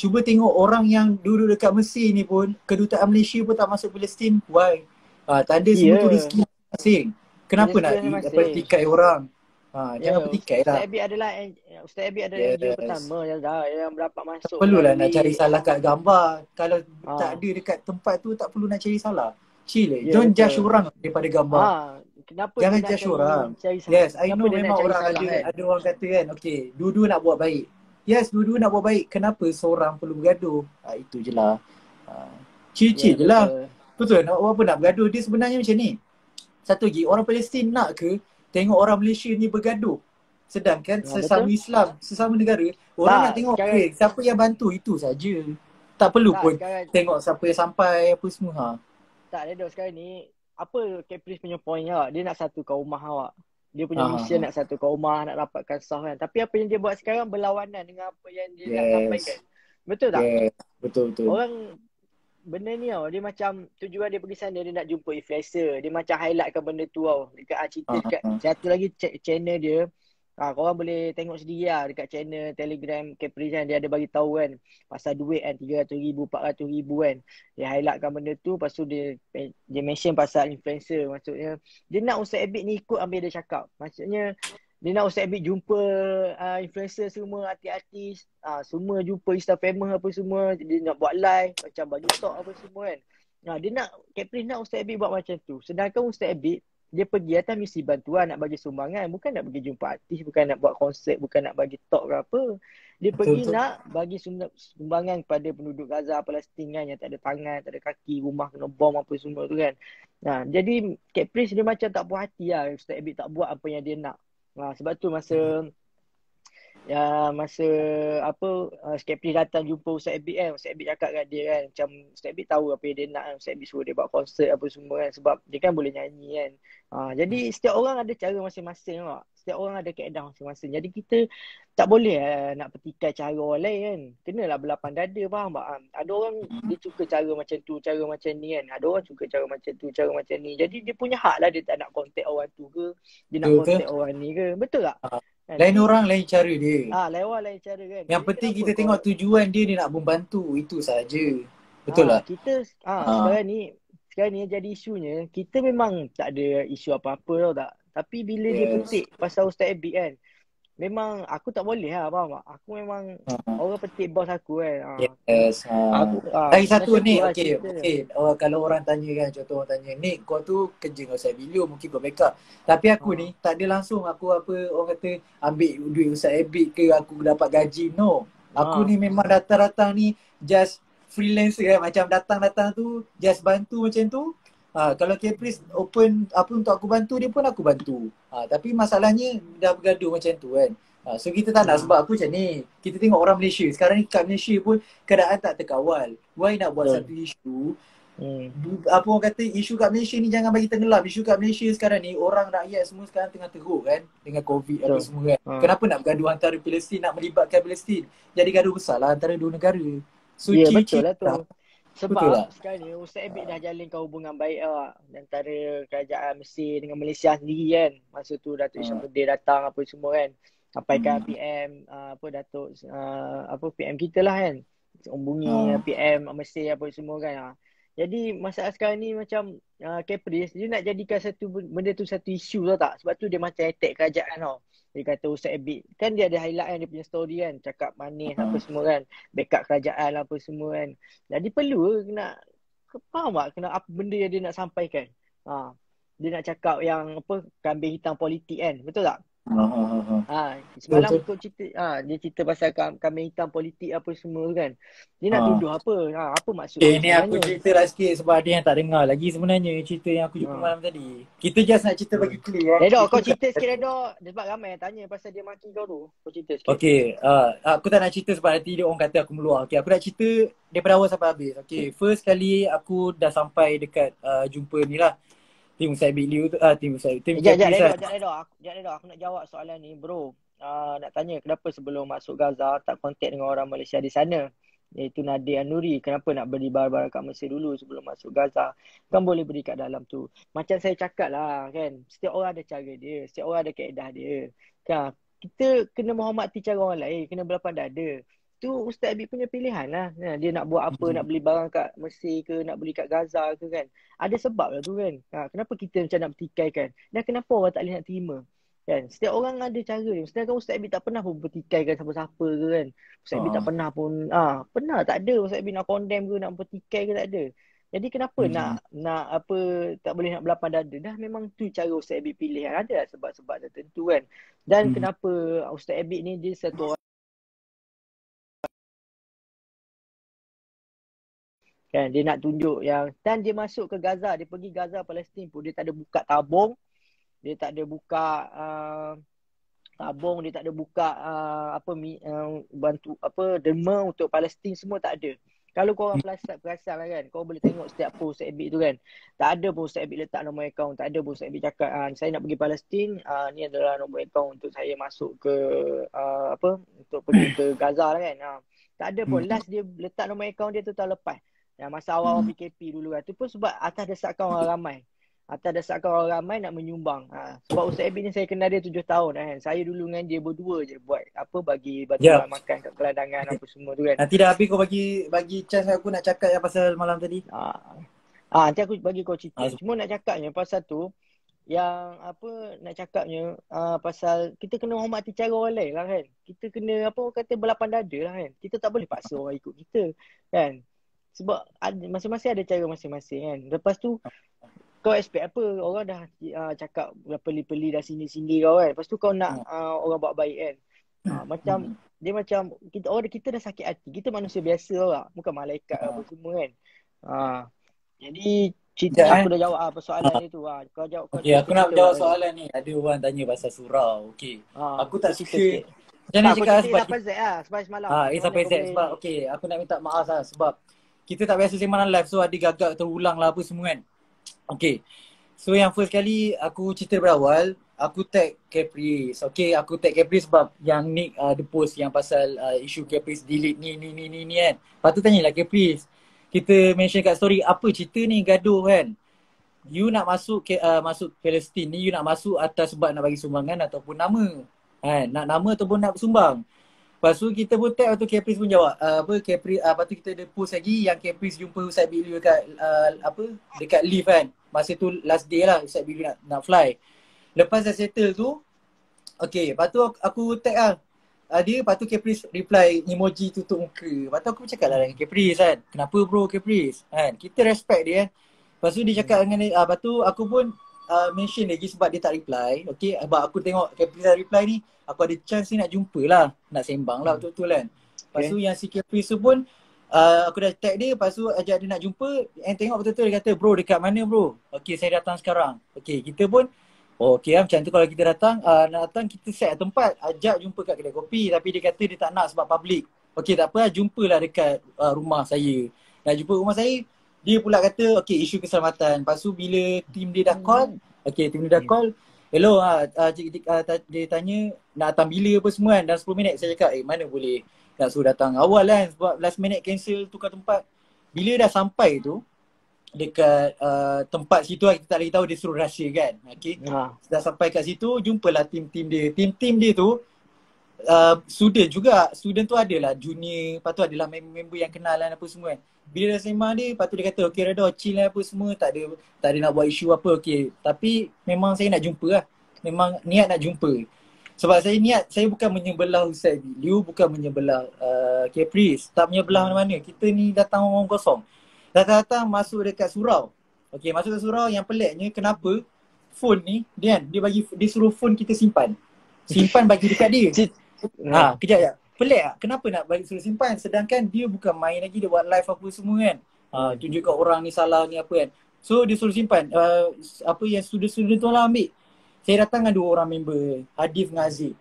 cuba tengok orang yang duduk dekat Mesir ni pun, kedutaan Malaysia pun tak masuk Palestin. Why? Tanda semua tu rezeki masing-masing. Kenapa nak petikai orang? Jangan petikai lah. Ustaz Abid adalah NGO pertama yang dapat masuk. Tak perlulah nak cari salah kat gambar. Kalau tak ada dekat tempat tu, tak perlu nak cari salah. Chill. Don't judge orang daripada gambar. Kenapa jangan judge orang. Yes, I know memang orang ada orang kata kan, okay, dua-dua nak buat baik. Yes, dua-dua nak buat baik. Kenapa seorang perlu bergaduh? Itu je lah. Chill je lah. Betul, nak buat apa nak bergaduh. Dia sebenarnya macam ni. Satu lagi, orang Palestin nak ke tengok orang Malaysia ni bergaduh? Sedangkan sesama Islam, sesama negara, orang nak tengok siapa yang bantu, itu saja. Tak perlu pun tengok siapa yang sampai apa semua. Tak ada sekarang ni. Apa Caprice punya point awak? Dia nak satukan rumah awak. Dia punya mission nak satukan rumah, nak dapatkan sah kan. Tapi apa yang dia buat sekarang berlawanan dengan apa yang dia nak sampaikan. Betul tak? Betul. Orang benda ni tau, dia macam tujuan dia pergi sana, dia nak jumpa influencer. Dia macam highlightkan benda tu tau. Dekat cerita dekat satu lagi channel dia. Korang boleh tengok sendiri lah dekat channel Telegram Caprice kan. Dia ada bagi tahu kan pasal duit kan 300,000, 400,000 kan. Dia highlightkan benda tu. Lepas tu dia mention pasal influencer. Maksudnya dia nak Ustaz Abid ni ikut ambil dia cakap. Maksudnya dia nak Ustaz Abid jumpa influencer semua, artis-artis, semua jumpa Insta famous apa semua. Dia nak buat live macam bagi talk apa semua kan. Dia nak Caprice nak Ustaz Abid buat macam tu. Sedangkan Ustaz Abid dia pergi atas misi bantuan, nak bagi sumbangan, bukan nak pergi jumpa artis, bukan nak buat konsert, bukan nak bagi talk ke apa. Dia pergi nak bagi sumbangan kepada penduduk Gaza, Palestin kan, yang tak ada tangan, tak ada kaki, rumah kena bom apa semua tu kan. Jadi Caprice dia macam tak puas hati lah Ustaz Abid tak buat apa yang dia nak. Sebab tu masa Caprice datang jumpa Ustaz Abid kan, Ustaz Abid cakap kat dia kan, macam Ustaz Abid tahu apa yang dia nak kan. Ustaz Abid suruh dia buat konsert apa semua kan, sebab dia kan boleh nyanyi kan. Jadi setiap orang ada cara masing-masing tak? Setiap orang ada kaedah masing-masing. Jadi kita tak boleh nak petikai cara orang lain kan. Kenalah berlapang dada, faham tak? Ada orang dia suka cara macam tu, cara macam ni kan. Ada orang suka cara macam tu, cara macam ni. Jadi dia punya hak lah, dia tak nak kontak orang tu ke, dia nak kontak orang ni ke. Betul tak? Lain orang, lain cara dia. Lain orang, lain cara kan. Yang penting kita tengok tujuan dia nak membantu. Itu saja. Betul lah. Kita sekarang ni jadi isunya, kita memang tak ada isu apa-apa tau tak. Tapi bila dia petik pasal Ustaz Abid kan, memang aku tak boleh lah, faham tak? Aku memang orang petik bos aku kan. Lagi satu ni, okay. Kalau orang tanya kan, contoh orang tanya, Nick kau tu kerja dengan Ustaz Abid, mungkin kau backup. Tapi aku ni tak ada langsung aku orang kata ambil duit Ustaz Abid ke, aku dapat gaji. No. Aku ni memang datang-datang ni just freelancer kan, macam datang-datang tu just bantu macam tu. Kalau Caprice open apa untuk aku bantu, dia pun aku bantu. Tapi masalahnya dah bergaduh macam tu kan. So kita tak nak, sebab aku macam ni. Kita tengok orang Malaysia. Sekarang ni kat Malaysia pun keadaan tak terkawal. Why nak buat satu isu? Apa orang kata, isu kat Malaysia ni jangan bagi tenggelam. Isu kat Malaysia sekarang ni, orang rakyat semua sekarang tengah teruk kan, dengan COVID apa semua kan. Kenapa nak bergaduh antara Palestin, nak melibatkan Palestin? Jadi gaduh besar lah antara dua negara. So betul lah tu. Sebab sekarang ni Ustaz Abid dah jalinkan hubungan baik antara kerajaan Mesir dengan Malaysia sendiri kan. Masa tu Datuk Isyamuddin datang apa semua kan. Sampaikan PM Datuk PM kita lah kan. Hubungi PM Mesir apa semua kan. Jadi masalah sekarang ni macam Caprice dia nak jadikan satu benda tu satu isu tau tak. Sebab tu dia macam attack kerajaan tau. Dia kata Ustaz Abid kan dia ada highlight kan dia punya story kan, cakap manis apa semua kan, backup kerajaan apa semua kan. Jadi perlu nak faham tak kena apa benda yang dia nak sampaikan. Dia nak cakap yang apa kambing hitam politik kan. Betul tak? Semalam Betul. kau cerita dia cerita pasal kambing hitam politik apa semua kan. Dia nak tuduh apa? Apa maksud dia Ni aku sebenarnya? cerita lah sikit sebab ada yang tak dengar lagi sebenarnya cerita yang aku jumpa malam tadi. Kita just nak cerita bagi clear Redok, kau cerita sikit Redok. Sebab ramai yang tanya pasal dia maki kau tu. Kau cerita sikit. Okay, aku tak nak cerita sebab nanti dia orang kata aku meluah. Okay, aku nak cerita daripada awal sampai habis. Okay, first kali aku dah sampai dekat jumpa ni lah. Tim Ustaz Abid Liu tu, tim Ustaz tim Sekejap Redok. Aku nak jawab soalan ni bro. Nak tanya kenapa sebelum masuk Gaza tak kontak dengan orang Malaysia di sana, iaitu Nadir An-Nuri. Kenapa nak beli barang-barang kat Mesir dulu sebelum masuk Gaza? Kan boleh beli kat dalam tu. Macam saya cakap lah kan, setiap orang ada cara dia, setiap orang ada kaedah dia kan. Kita kena menghormati cara orang lain, kena berlapang dada. Tu Ustaz Abid punya pilihan lah. Dia nak buat apa, nak beli barang kat Mesir ke, nak beli kat Gaza ke kan. Ada sebab lah tu kan. Kenapa kita macam nak bertikai kan? Dan kenapa orang tak boleh nak terima? Kan? Setiap orang ada cara dia. Sedangkan Ustaz Abid tak pernah pun bertikaikan siapa-siapa ke kan. Ustaz Abid tak pernah pun, pernah tak ada Ustaz Abid nak condemn ke, nak bertikai ke tak ada. Jadi kenapa nak apa tak boleh nak berlapang dada? Dah memang tu cara Ustaz Abid pilih. Ada lah sebab-sebab tertentu kan. Dan kenapa Ustaz Abid ni dia satu orang kan, dia nak tunjuk yang dan dia masuk ke Gaza, dia pergi Gaza Palestin pun dia tak ada buka tabung, dia tak ada buka tabung, dia tak ada buka bantu apa derma untuk Palestin, semua tak ada. Kalau korang perasan lah kan, kau boleh tengok setiap post Ustaz Abid tu kan, tak ada pun Ustaz Abid letak nombor akaun, tak ada pun Ustaz Abid cakap saya nak pergi Palestin, ni adalah nombor akaun untuk saya masuk ke untuk pergi ke Gaza lah kan. Tak ada pun. Last dia letak nombor akaun dia tu tahun lepas. Yang masa awal PKP dulu kan. Tu pun sebab atas desakan orang ramai. Atas desakan orang ramai nak menyumbang. Sebab Ustaz Abid ni saya kenal dia 7 tahun kan. Saya dulu dengan dia berdua je buat bagi bantuan makan kat gelandangan apa semua tu kan. Nanti dah habis kau bagi chance aku nak cakap yang pasal malam tadi. Nanti aku bagi kau cerita. Cuma nak cakapnya pasal tu, yang nak cakapnya pasal kita kena hormati cara orang lain lah kan. Kita kena kata berlapang dada lah kan. Kita tak boleh paksa orang ikut kita kan. Sebab masing-masing ada cara masing-masing kan. Lepas tu kau expect apa? Orang dah cakap peli-peli dah sini-sini kau kan. Lepas tu kau nak orang buat baik kan. Macam dia macam kita dah sakit hati. Kita manusia biasa lah. Bukan malaikat apa semua kan. Jadi cerita aku dah jawab persoalan dia tu. Kau jawab. Aku nak jawab soalan ni. Ada orang tanya pasal surau. Aku tak suka. Jangan cakap sebab Z lah. Sebab semalam. Sampai Z sebab aku nak minta maaf lah sebab kita tak biasa sembang live, so ada gagak terulang lah apa semua kan. So yang first kali aku cerita berawal, aku tag Caprice. Aku tag Caprice sebab yang Nick the post yang pasal isu Caprice delete ni kan. Lepas tu tanyalah Caprice, kita mention kat story, apa cerita ni gaduh kan. You nak masuk Palestin ni, you nak masuk atas sebab nak bagi sumbangan ataupun nama kan? Nak nama ataupun nak bersumbang. Lepas tu kita pun tag, tu Caprice pun jawab Caprice, lepas tu kita ada post lagi yang Caprice jumpa Ustaz Abid Liu dekat dekat lift kan. Masa tu last day lah Ustaz Abid Liu nak fly. Lepas dah settle tu, lepas tu aku tag lah dia, lepas tu Caprice reply emoji tutup muka. Lepas tu aku cakap lah dengan Caprice kan, kenapa bro Caprice kan, kita respect dia kan. Lepas tu dia cakap dengan dia, lepas tu aku pun mention lagi sebab dia tak reply. Sebab aku tengok Caprice dah reply ni, aku ada chance ni nak jumpa lah, nak sembang lah betul-betul kan. Lepas tu yang si Caprice tu pun aku dah tag dia, lepas tu ajak dia nak jumpa. And tengok betul-betul dia kata, bro dekat mana bro? Saya datang sekarang. Kita pun macam tu kalau kita datang, nak datang kita set tempat, ajak jumpa kat kedai kopi. Tapi dia kata dia tak nak sebab public. Tak apa, jumpalah dekat rumah saya. Nak jumpa rumah saya, dia pula kata isu keselamatan. Lepas tu bila tim dia dah call, tim dia dah call, hello, dia tanya nak datang bila apa semua kan. Dalam 10 minit saya cakap mana boleh nak suruh datang awal kan, sebab last minute cancel tukar tempat. Bila dah sampai tu dekat tempat situ kita tak lagi tahu, dia suruh rahsia kan. Dah sampai kat situ, jumpalah tim dia. Tim dia tu student tu adalah junior, lepas tu adalah member yang kenalan apa semua kan. Bila dah sembang dia, lepas tu dia kata okay Reda chill lah apa semua, tak ada nak buat isu apa, okay. Tapi memang saya nak jumpa lah, memang niat nak jumpa. Sebab saya bukan menyebelah Ustaz Liu, bukan menyebelah Caprice, tak menyebelah mana-mana. Kita ni datang orang kosong. Datang-datang masuk dekat surau. Okay, masuk ke surau, yang peliknya kenapa phone ni, dia suruh phone kita simpan bagi dekat dia. Kejap ya. Pelik tak? Kenapa nak bagi suruh simpan? Sedangkan dia bukan main lagi, dia buat live apa semua kan. Tunjuk kat orang ni salah ni apa kan. So dia suruh simpan. Apa yang student-student tu lah ambil. Saya datang dengan 2 orang member, Hadif dengan Aziz.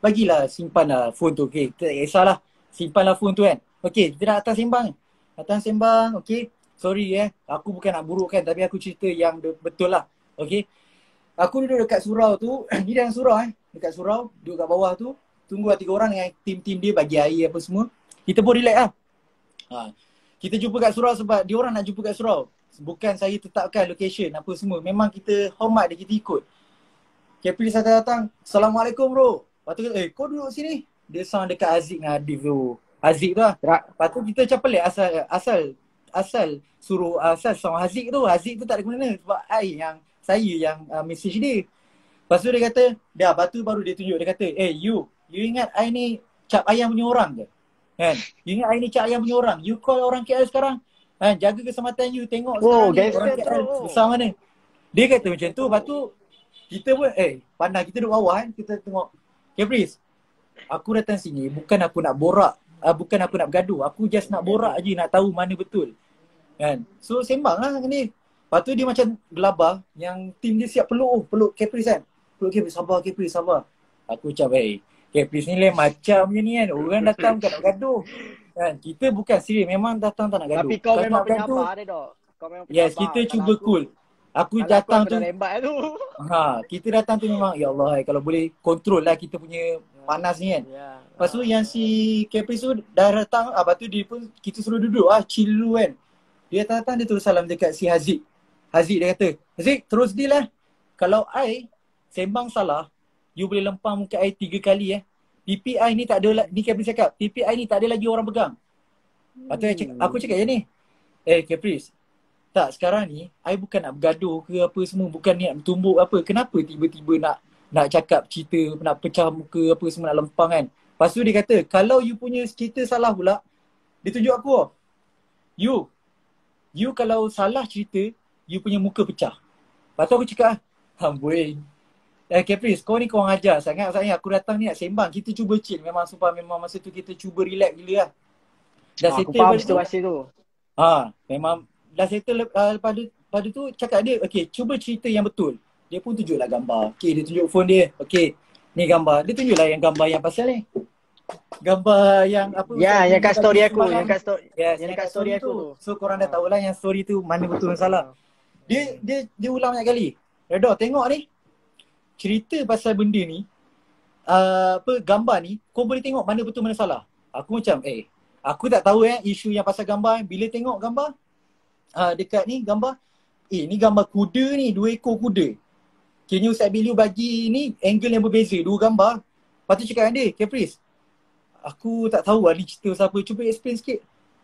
Bagilah, simpan lah phone tu. Okay, tak kisahlah. Simpan lah phone tu kan. Okay, kita datang sembang. Okay. Sorry aku bukan nak burukkan, tapi aku cerita yang betul lah. Okay. Aku duduk dekat surau tu, ni dalam surau dekat surau, duduk kat bawah tu. Tunggu lah 3 orang dengan tim-tim dia bagi air apa semua. Kita pun relax lah. Kita jumpa kat surau sebab dia orang nak jumpa kat surau. Bukan saya tetapkan location apa semua. Memang kita hormat dia, kita ikut. Caprice datang, Assalamualaikum bro. Lepas tu kata, kau duduk sini. Dia sound dekat Aziz dengan Adif tu. Aziz tu lah. Lepas tu kita macam pelik asal sound Aziz tu. Aziz tu tak ada guna sebab saya yang message dia. Lepas tu dia kata, lepas tu baru dia tunjuk. Dia kata, you ingat I ni cap ayam punya orang ke? Kan? You ingat I ni cap ayam punya orang? You call orang KL sekarang? Jaga keselamatan you, tengok sekarang ni orang KL besar mana? Dia kata macam tu. Lepas tu kita pun pandang, kita duduk bawah kan, kita tengok. Caprice, aku datang sini bukan aku nak borak, bukan aku nak bergaduh. Aku just nak borak je, nak tahu mana betul. Kan? So sembang lah ni. Lepas tu dia macam gelabah, yang tim dia siap peluk Caprice kan. Peluk Caprice, sabar Caprice, sabar. Aku macam Caprice ni lain macam je ni kan. Orang datang bukan nak gaduh. Kan? Kita bukan serius, memang datang tak nak gaduh. Tapi kau memang penyabar dia dok. Kau memang penyabar. Yes, kita cuba cool. Aku datang tu. Kita datang tu memang ya Allah, kalau boleh kontrol lah kita punya panas ni kan. Lepas tu yang si Caprice tu dah datang, lepas tu dia pun kita suruh duduk chill dulu kan. Dia datang, dia terus salam dekat si Haziq. Haziq dia kata, Haziq terus deal lah. Kalau I sembang salah, you boleh lempang muka I 3 kali PPI ni tak ada, ni Caprice cakap, PPI ni tak ada lagi orang pegang. Lepas tu aku cakap je ni, Caprice, tak, sekarang ni I bukan nak bergaduh ke apa semua, bukan niat bertumbuk apa. Kenapa tiba-tiba nak cakap cerita, nak pecah muka apa semua, nak lempang kan. Lepas tu dia kata, kalau you punya cerita salah pula, dia tunjuk aku, you kalau salah cerita, you punya muka pecah. Lepas tu aku cakap, amboi, Caprice, kau ni kau orang ajar sangat. Aku datang ni nak sembang, kita cuba chill. Memang sumpah, memang masa tu kita cuba relax gila lah. Dah aku faham situasi tu. Memang dah settle. Pada tu cakap dia, okay, cuba cerita yang betul. Dia pun tunjuklah gambar. Okay, dia tunjuk phone dia. Okay, ni gambar. Dia tunjuklah yang gambar yang pasal ni. Gambar yang apa? Ya, yang kat story aku. Yang kat story aku tu. So korang dah tahulah yang story tu mana betul dan salah. Dia ulang banyak kali. Reda, tengok ni. Cerita pasal benda ni, gambar ni, kau boleh tengok mana betul mana salah. Aku macam, aku tak tahu isu yang pasal gambar. Bila tengok gambar, dekat ni gambar, ni gambar kuda ni, 2 ekor kuda. Kini Ustaz Biliu bagi ni angle yang berbeza, 2 gambar. Lepas tu cakap dengan dia, Caprice, aku tak tahu ni cerita siapa, cuba explain sikit.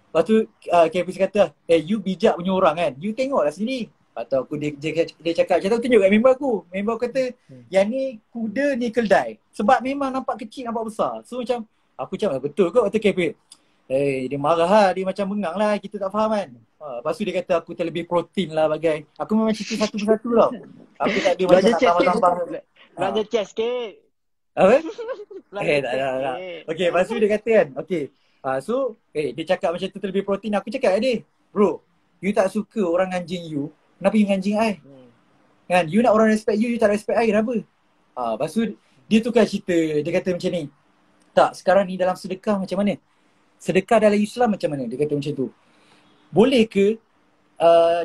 Lepas tu Caprice kata, you bijak punya orang kan, you tengoklah sini. Lepas tu dia cakap, macam tu tunjuk kat member aku. Member aku kata, yang ni kuda ni keldai. Sebab memang nampak kecil, nampak besar. So macam, aku macam betul kot kata Caprice. Dia marah lah, dia macam bengang lah, kita tak faham kan. Lepas tu dia kata aku terlebih protein lah bagai. Aku memang cerita satu persatu tau. Aku tak ada macam nak tambah-tambah. Belanja chest sikit. Apa? Tak. Okay, lepas tu dia kata kan, okay. So, dia cakap macam tu terlebih protein. Aku cakap dia, bro, you tak suka orang anjing you, kenapa you anjing I? Kan, you nak orang respect you tak respect I, kenapa? Lepas tu dia tukar cerita, dia kata macam ni. Tak, sekarang ni dalam sedekah macam mana? Sedekah dalam Islam macam mana? Dia kata macam tu. Boleh ke,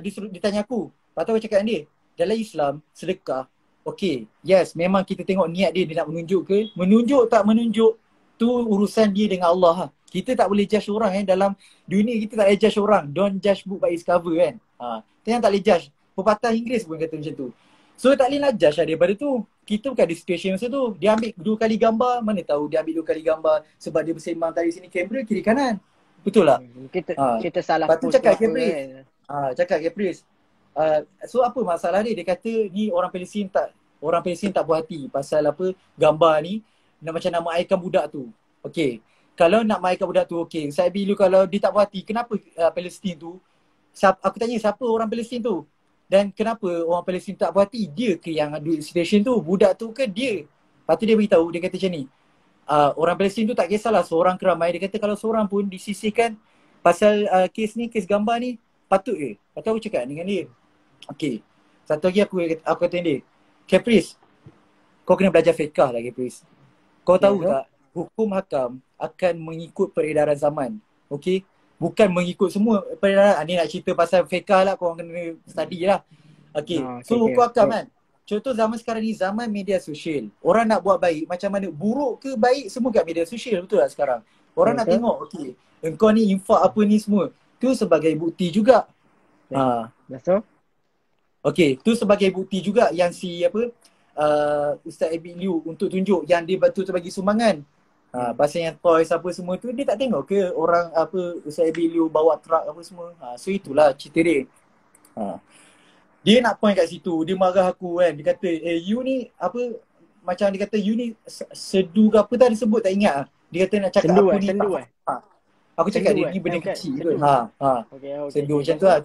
dia tanya aku. Lepas tu aku cakap dengan dia, dalam Islam, sedekah, okay, yes, memang kita tengok niat dia nak menunjuk ke. Menunjuk tak menunjuk, tu urusan dia dengan Allah. Kita tak boleh judge orang dalam dunia kita tak boleh judge orang. Don't judge book by its cover kan. Kita yang tak boleh judge. Pepatah Inggeris pun kata macam tu. So tak boleh nak judge lah daripada tu. kita bukan ada situation masa tu. Dia ambil 2 kali gambar, mana tahu dia ambil 2 kali gambar sebab dia bersembang tadi sini kamera kiri kanan. Betul tak? Kita salah Lepas tu post cakap ke apa Caprice. kan. Cakap Caprice. So apa masalah dia? Dia kata ni orang Palestin tak puas hati pasal apa gambar ni macam nak maikan budak tu. Okey. Kalau nak maikan budak tu okey. Saya bilu kalau dia tak puas hati, kenapa Palestin tu? Aku tanya siapa orang Palestin tu? Dan kenapa orang Palestin tak puas hati? Dia ke yang ada situation tu? Budak tu ke dia? Lepas tu dia beritahu, dia kata macam ni. Orang Palestin tu tak kisahlah seorang ke ramai. Dia kata kalau seorang pun disisihkan pasal kes ni, kes gambar ni, patut ke? Lepas tu aku cakap dengan dia. Okay. Satu lagi aku kata dengan dia. Caprice, kau kena belajar fiqah lah Caprice. Kau tahu tak? Hukum hakam akan mengikut peredaran zaman. Okay? Bukan mengikut semua peredaran. Ni nak cerita pasal fiqah lah, korang kena study lah. Okay. So hukum hakam kan? Contoh zaman sekarang ni, zaman media sosial. Orang nak buat baik, macam mana? Buruk ke baik, semua kat media sosial. Betul tak sekarang? Orang nak tengok, okay, engkau ni infak apa ni semua. Tu sebagai bukti juga. Betul. Okay, tu sebagai bukti juga yang si apa Ustaz Abi Liu untuk tunjuk yang dia betul-betul bagi sumbangan. Pasal yang toys apa semua tu, dia tak tengok ke orang apa Ustaz Abi Liu bawa truck apa semua. So itulah cerita dia. Dia nak point kat situ, dia marah aku kan. Dia kata, you ni apa, macam dia kata you ni sedu ke apa tadi sebut tak ingat lah. Dia kata nak cakap sendu aku ni sendu aku cakap dia ni benda kecil kot. Sendu macam tu lah.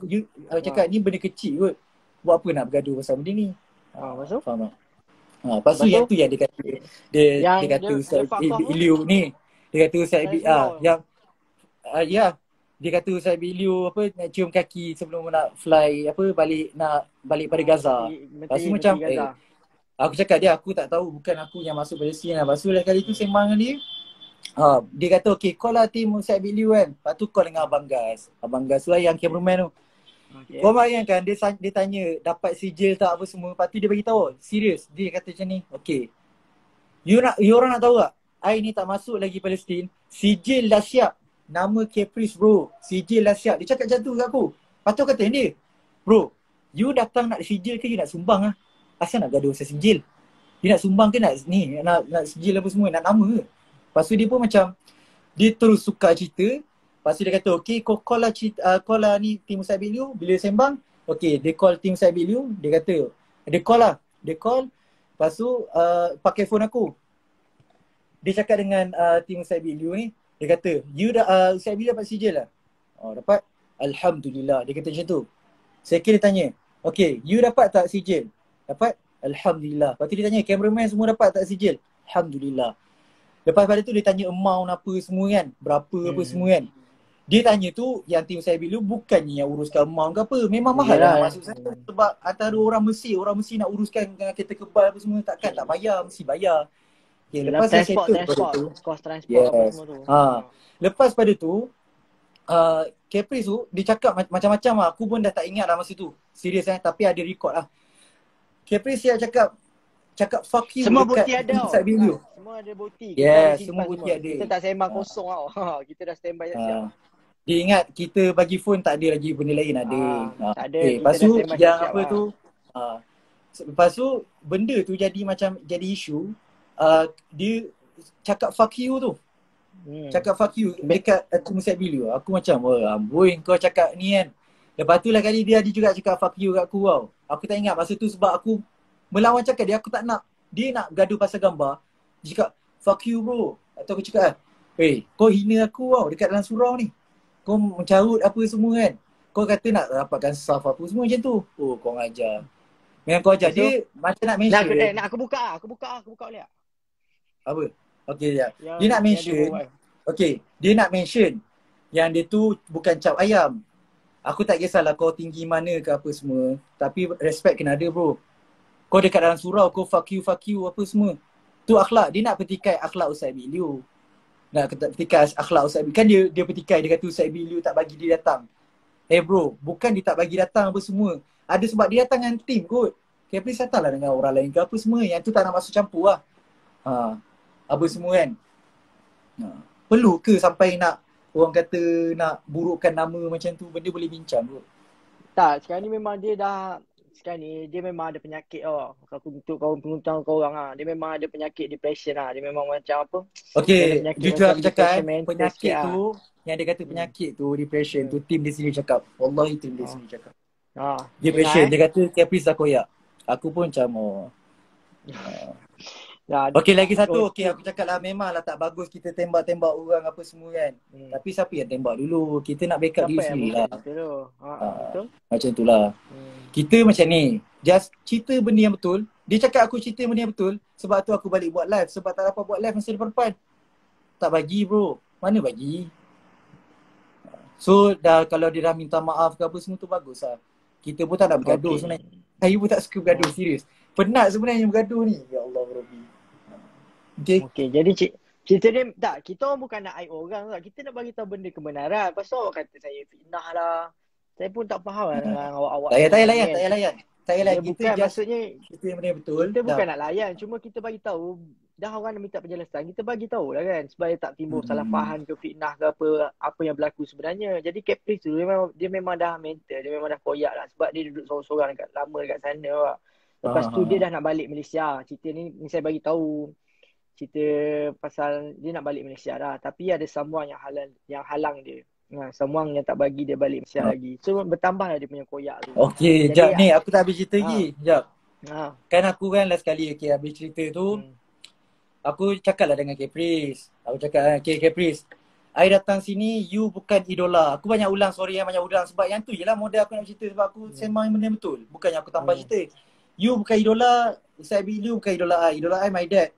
Aku cakap ni benda kecil kot. Buat apa nak bergaduh pasal benda ni? Maksud? Faham tak? Lepas tu yang tu yang dia kata dia kata Ustaz Liu ni. Dia kata Ustaz yang dia kata Ustaz Liu apa nak cium kaki sebelum nak fly apa balik pada Gaza. Lepas tu macam aku cakap dia aku tak tahu, bukan aku yang masuk Palestin lah. Lepas tu kali tu sembang dengan dia. Dia kata okay call lah tim Ustaz Liu kan. Lepas tu call dengan Abang Gas. Abang Gas tu lah yang cameraman tu. Kau bayangkan dia tanya dapat sijil tak apa semua. Lepas tu dia bagi tahu serius. Dia kata macam ni. Okay. You orang nak tahu tak? I ni tak masuk lagi Palestin. Sijil dah siap. Nama Caprice bro. Sijil dah siap. Dia cakap macam tu kat aku. Lepas tu kata dia. Bro. You datang nak sijil ke you nak sumbang lah? Asal nak gaduh pasal sijil? You nak sumbang ke nak sijil apa semua? Nak nama ke? Lepas tu dia pun macam. Dia terus suka cerita. Lepas tu dia kata, okay, call lah ni tim Ustaz Liu bila sembang. Okay, dia call tim Ustaz Liu. Dia kata, dia call lah. Dia call. Lepas tu, pakai phone aku. Dia cakap dengan tim Ustaz Liu ni. Dia kata, Ustaz Liu dapat sijil lah? Dapat. Alhamdulillah. Dia kata macam tu. Saya kira tanya, okay, you dapat tak sijil? Dapat. Alhamdulillah. Lepas tu dia tanya, cameraman semua dapat tak sijil? Alhamdulillah. Lepas pada tu dia tanya amount apa semua kan. Berapa apa semua kan. Dia tanya tu yang tim saya bilu bukannya yang uruskan amount ke apa. Memang mahal lah masuk sana. Sebab antara orang Mesir nak uruskan kereta kebal apa semua tak payah, mesti bayar. Okay, lepas transport, cost transport apa semua tu. Lepas pada tu Caprice tu dia cakap macam-macam lah. Aku pun dah tak ingat lah masa tu. Serius tapi ada record lah. Caprice dia cakap fuck you. Semua bukti ada. Semua ada bukti. Semua bukti ada. Kita tak sembang kosong tau. Kita dah standby siap. Dia ingat kita bagi phone tak ada lagi benda lain ada. Tak ada. Lepas tu yang apa tu lepas tu benda tu jadi macam jadi isu. Dia cakap fuck you tu. Cakap fuck you dekat aku Ustaz Liu. Aku macam amboi kau cakap ni kan. Lepas tu lah kali dia ada juga cakap fuck you kat aku tau. Aku tak ingat masa tu sebab aku melawan cakap dia, aku tak nak. Dia nak gaduh pasal gambar. Dia cakap, fuck you bro. Atau aku cakap, kau hina aku tau dekat dalam surau ni. Kau mencarut apa semua kan. Kau kata nak dapatkan saf apa semua macam tu. Kau ngajar. Memang kau ajar. Dia macam nak mention. Nak aku buka boleh tak? Apa? Okay, ya. Dia nak mention. Okay, dia nak mention yang dia tu bukan cap ayam. Aku tak kisahlah kau tinggi mana ke apa semua. Tapi respect kena ada bro. Kau dekat dalam surau, kau fuck you apa semua. Tu akhlak. Dia nak petikai akhlak Ustaz Liu. Nak petikai akhlak Ustaz Liu. Kan dia petikai, dia kata Ustaz Liu tak bagi dia datang. Bro, bukan dia tak bagi datang apa semua. Ada sebab dia datang dengan tim kot. Caprice datanglah dengan orang lain ke apa semua. Yang tu tak nak masuk campur lah. Apa semua kan. Perlu ke sampai nak orang kata nak burukkan nama macam tu. Benda boleh bincang kot. Tak, sekarang ni memang dia dah sekarang ni dia memang ada penyakit untuk korang dia memang ada penyakit depression Dia memang macam apa? Dia ada Okay, penyakit jujur macam aku cakap depression mental penyakit sikit tu, yang dia kata penyakit tu, depression Hmm. tu, tim dia sendiri cakap. Wallahi tim dia Ha. sendiri cakap. Dengar Depression, dia kata Caprice dah koyak. Aku pun macam, Okay, lagi satu. Okay, aku cakap lah memanglah tak bagus kita tembak-tembak orang apa semua kan. Tapi siapa yang tembak dulu? Kita nak backup Siapa diri yang sendiri buka lah. kita tu? Betul. Macam tu lah. Kita macam ni, just cerita benda yang betul. Dia cakap aku cerita benda yang betul, sebab tu aku balik buat live. Sebab tak dapat buat live masa depan-depan. Tak bagi bro. Mana bagi? So kalau dia dah minta maaf ke apa semua tu bagus lah. Kita pun tak nak bergaduh sebenarnya. Saya pun tak suka bergaduh, serius. Penat sebenarnya bergaduh ni. Ya Allah Rabbi. Okay, jadi cerita dia tak, kita orang bukan nak aib orang tak. Kita nak bagi tahu benda kebenaran. Pasal orang kata saya fitnah lah. Saya pun tak faham lah dengan awak-awak. Tak payah layan. Tak payah layan. Kita bukan, just maksudnya kita yang benda betul. Kita bukan nak layan, cuma kita bagi tahu. Dah orang nak minta penjelasan, kita bagi tahu lah kan, supaya tak timbul salah faham ke fitnah ke apa yang berlaku sebenarnya. Jadi Caprice tu dia memang dah mental, dia memang dah koyak lah, sebab dia duduk sorang-sorang lama dekat sana lah. Lepas tu dia dah nak balik Malaysia. Cerita ni saya bagi tahu. Cerita pasal dia nak balik Malaysia dah, tapi ada someone yang halang dia. Someone yang tak bagi dia balik Malaysia lagi. So bertambahlah dia punya koyak tu. Okay, jap ni aku tak habis cerita lagi. Jap. Kan aku kan last kali habis cerita tu, aku cakap lah dengan Caprice. Aku cakap, okay Caprice, I datang sini, you bukan idola. Aku banyak ulang, sorry yang banyak ulang. Sebab yang tu je lah model aku nak cerita. Sebab aku sembang benda betul. Bukannya aku tambah cerita. You bukan idola, Ustaz Abi, you bukan idola I. Idola I my dad.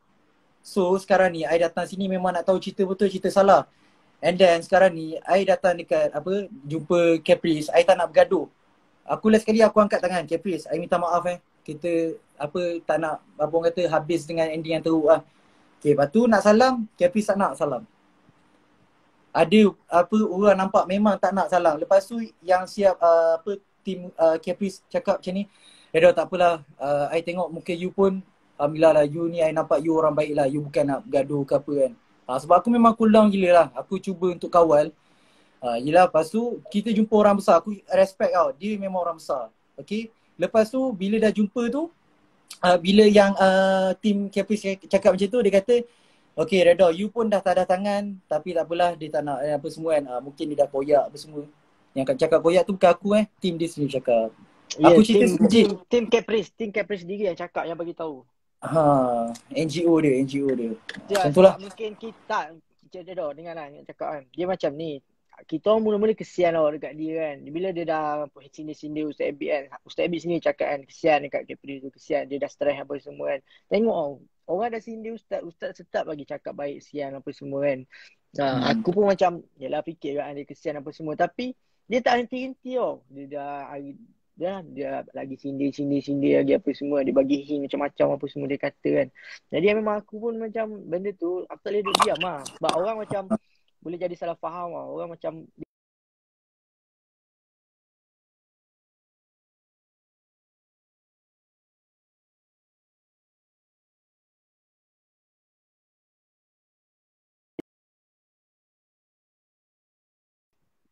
So sekarang ni, I datang sini memang nak tahu cerita betul, cerita salah. And then sekarang ni, I datang dekat jumpa Caprice. I tak nak bergaduh. Aku last sekali aku angkat tangan, Caprice, I minta maaf Kita tak nak orang kata habis dengan ending yang teruk lah. Okay, lepas tu nak salam, Caprice tak nak salam. Ada orang nampak memang tak nak salam. Lepas tu yang siap tim Caprice cakap macam ni, Redo tak apalah, I tengok muka you pun alhamdulillah lah, you ni I nampak you orang baik lah. You bukan nak bergaduh ke apa kan. Sebab aku memang cool down gila lah. Aku cuba untuk kawal. Yelah, lepas tu kita jumpa orang besar. Aku respect tau, dia memang orang besar. Okay, lepas tu bila dah jumpa tu, bila yang tim Caprice cakap macam tu, dia kata, okay Redo, you pun dah tak ada tangan, tapi tak apalah, dia tak nak apa semua kan. Mungkin dia dah koyak apa semua. Yang cakap koyak tu bukan aku tim dia sendiri cakap. Aku cerita sekejap. Tim Caprice sendiri yang cakap, yang bagi tahu. NGO dia. Macam tu lah. Mungkin kita Redo dengar lah yang cakap kan. Dia macam ni. Kita orang mula-mula kesian lah dekat dia kan. Bila dia dah sindir-sindir Ustaz Abi kan. Ustaz Abi sini cakap kan, kesian dekat Caprice tu, kesian. Dia dah stres apa semua kan. Tengok orang dah sindir Ustaz tetap lagi cakap baik, sian apa semua kan. Aku pun macam, yelah fikir kan dia kesian apa semua. Tapi dia tak henti-henti tau. Dia lagi sindir lagi apa semua. Dia bagi hint macam-macam apa semua dia kata kan. Jadi memang aku pun macam benda tu, aku tak boleh duduk diam lah. Sebab orang macam boleh jadi salah faham lah. Orang macam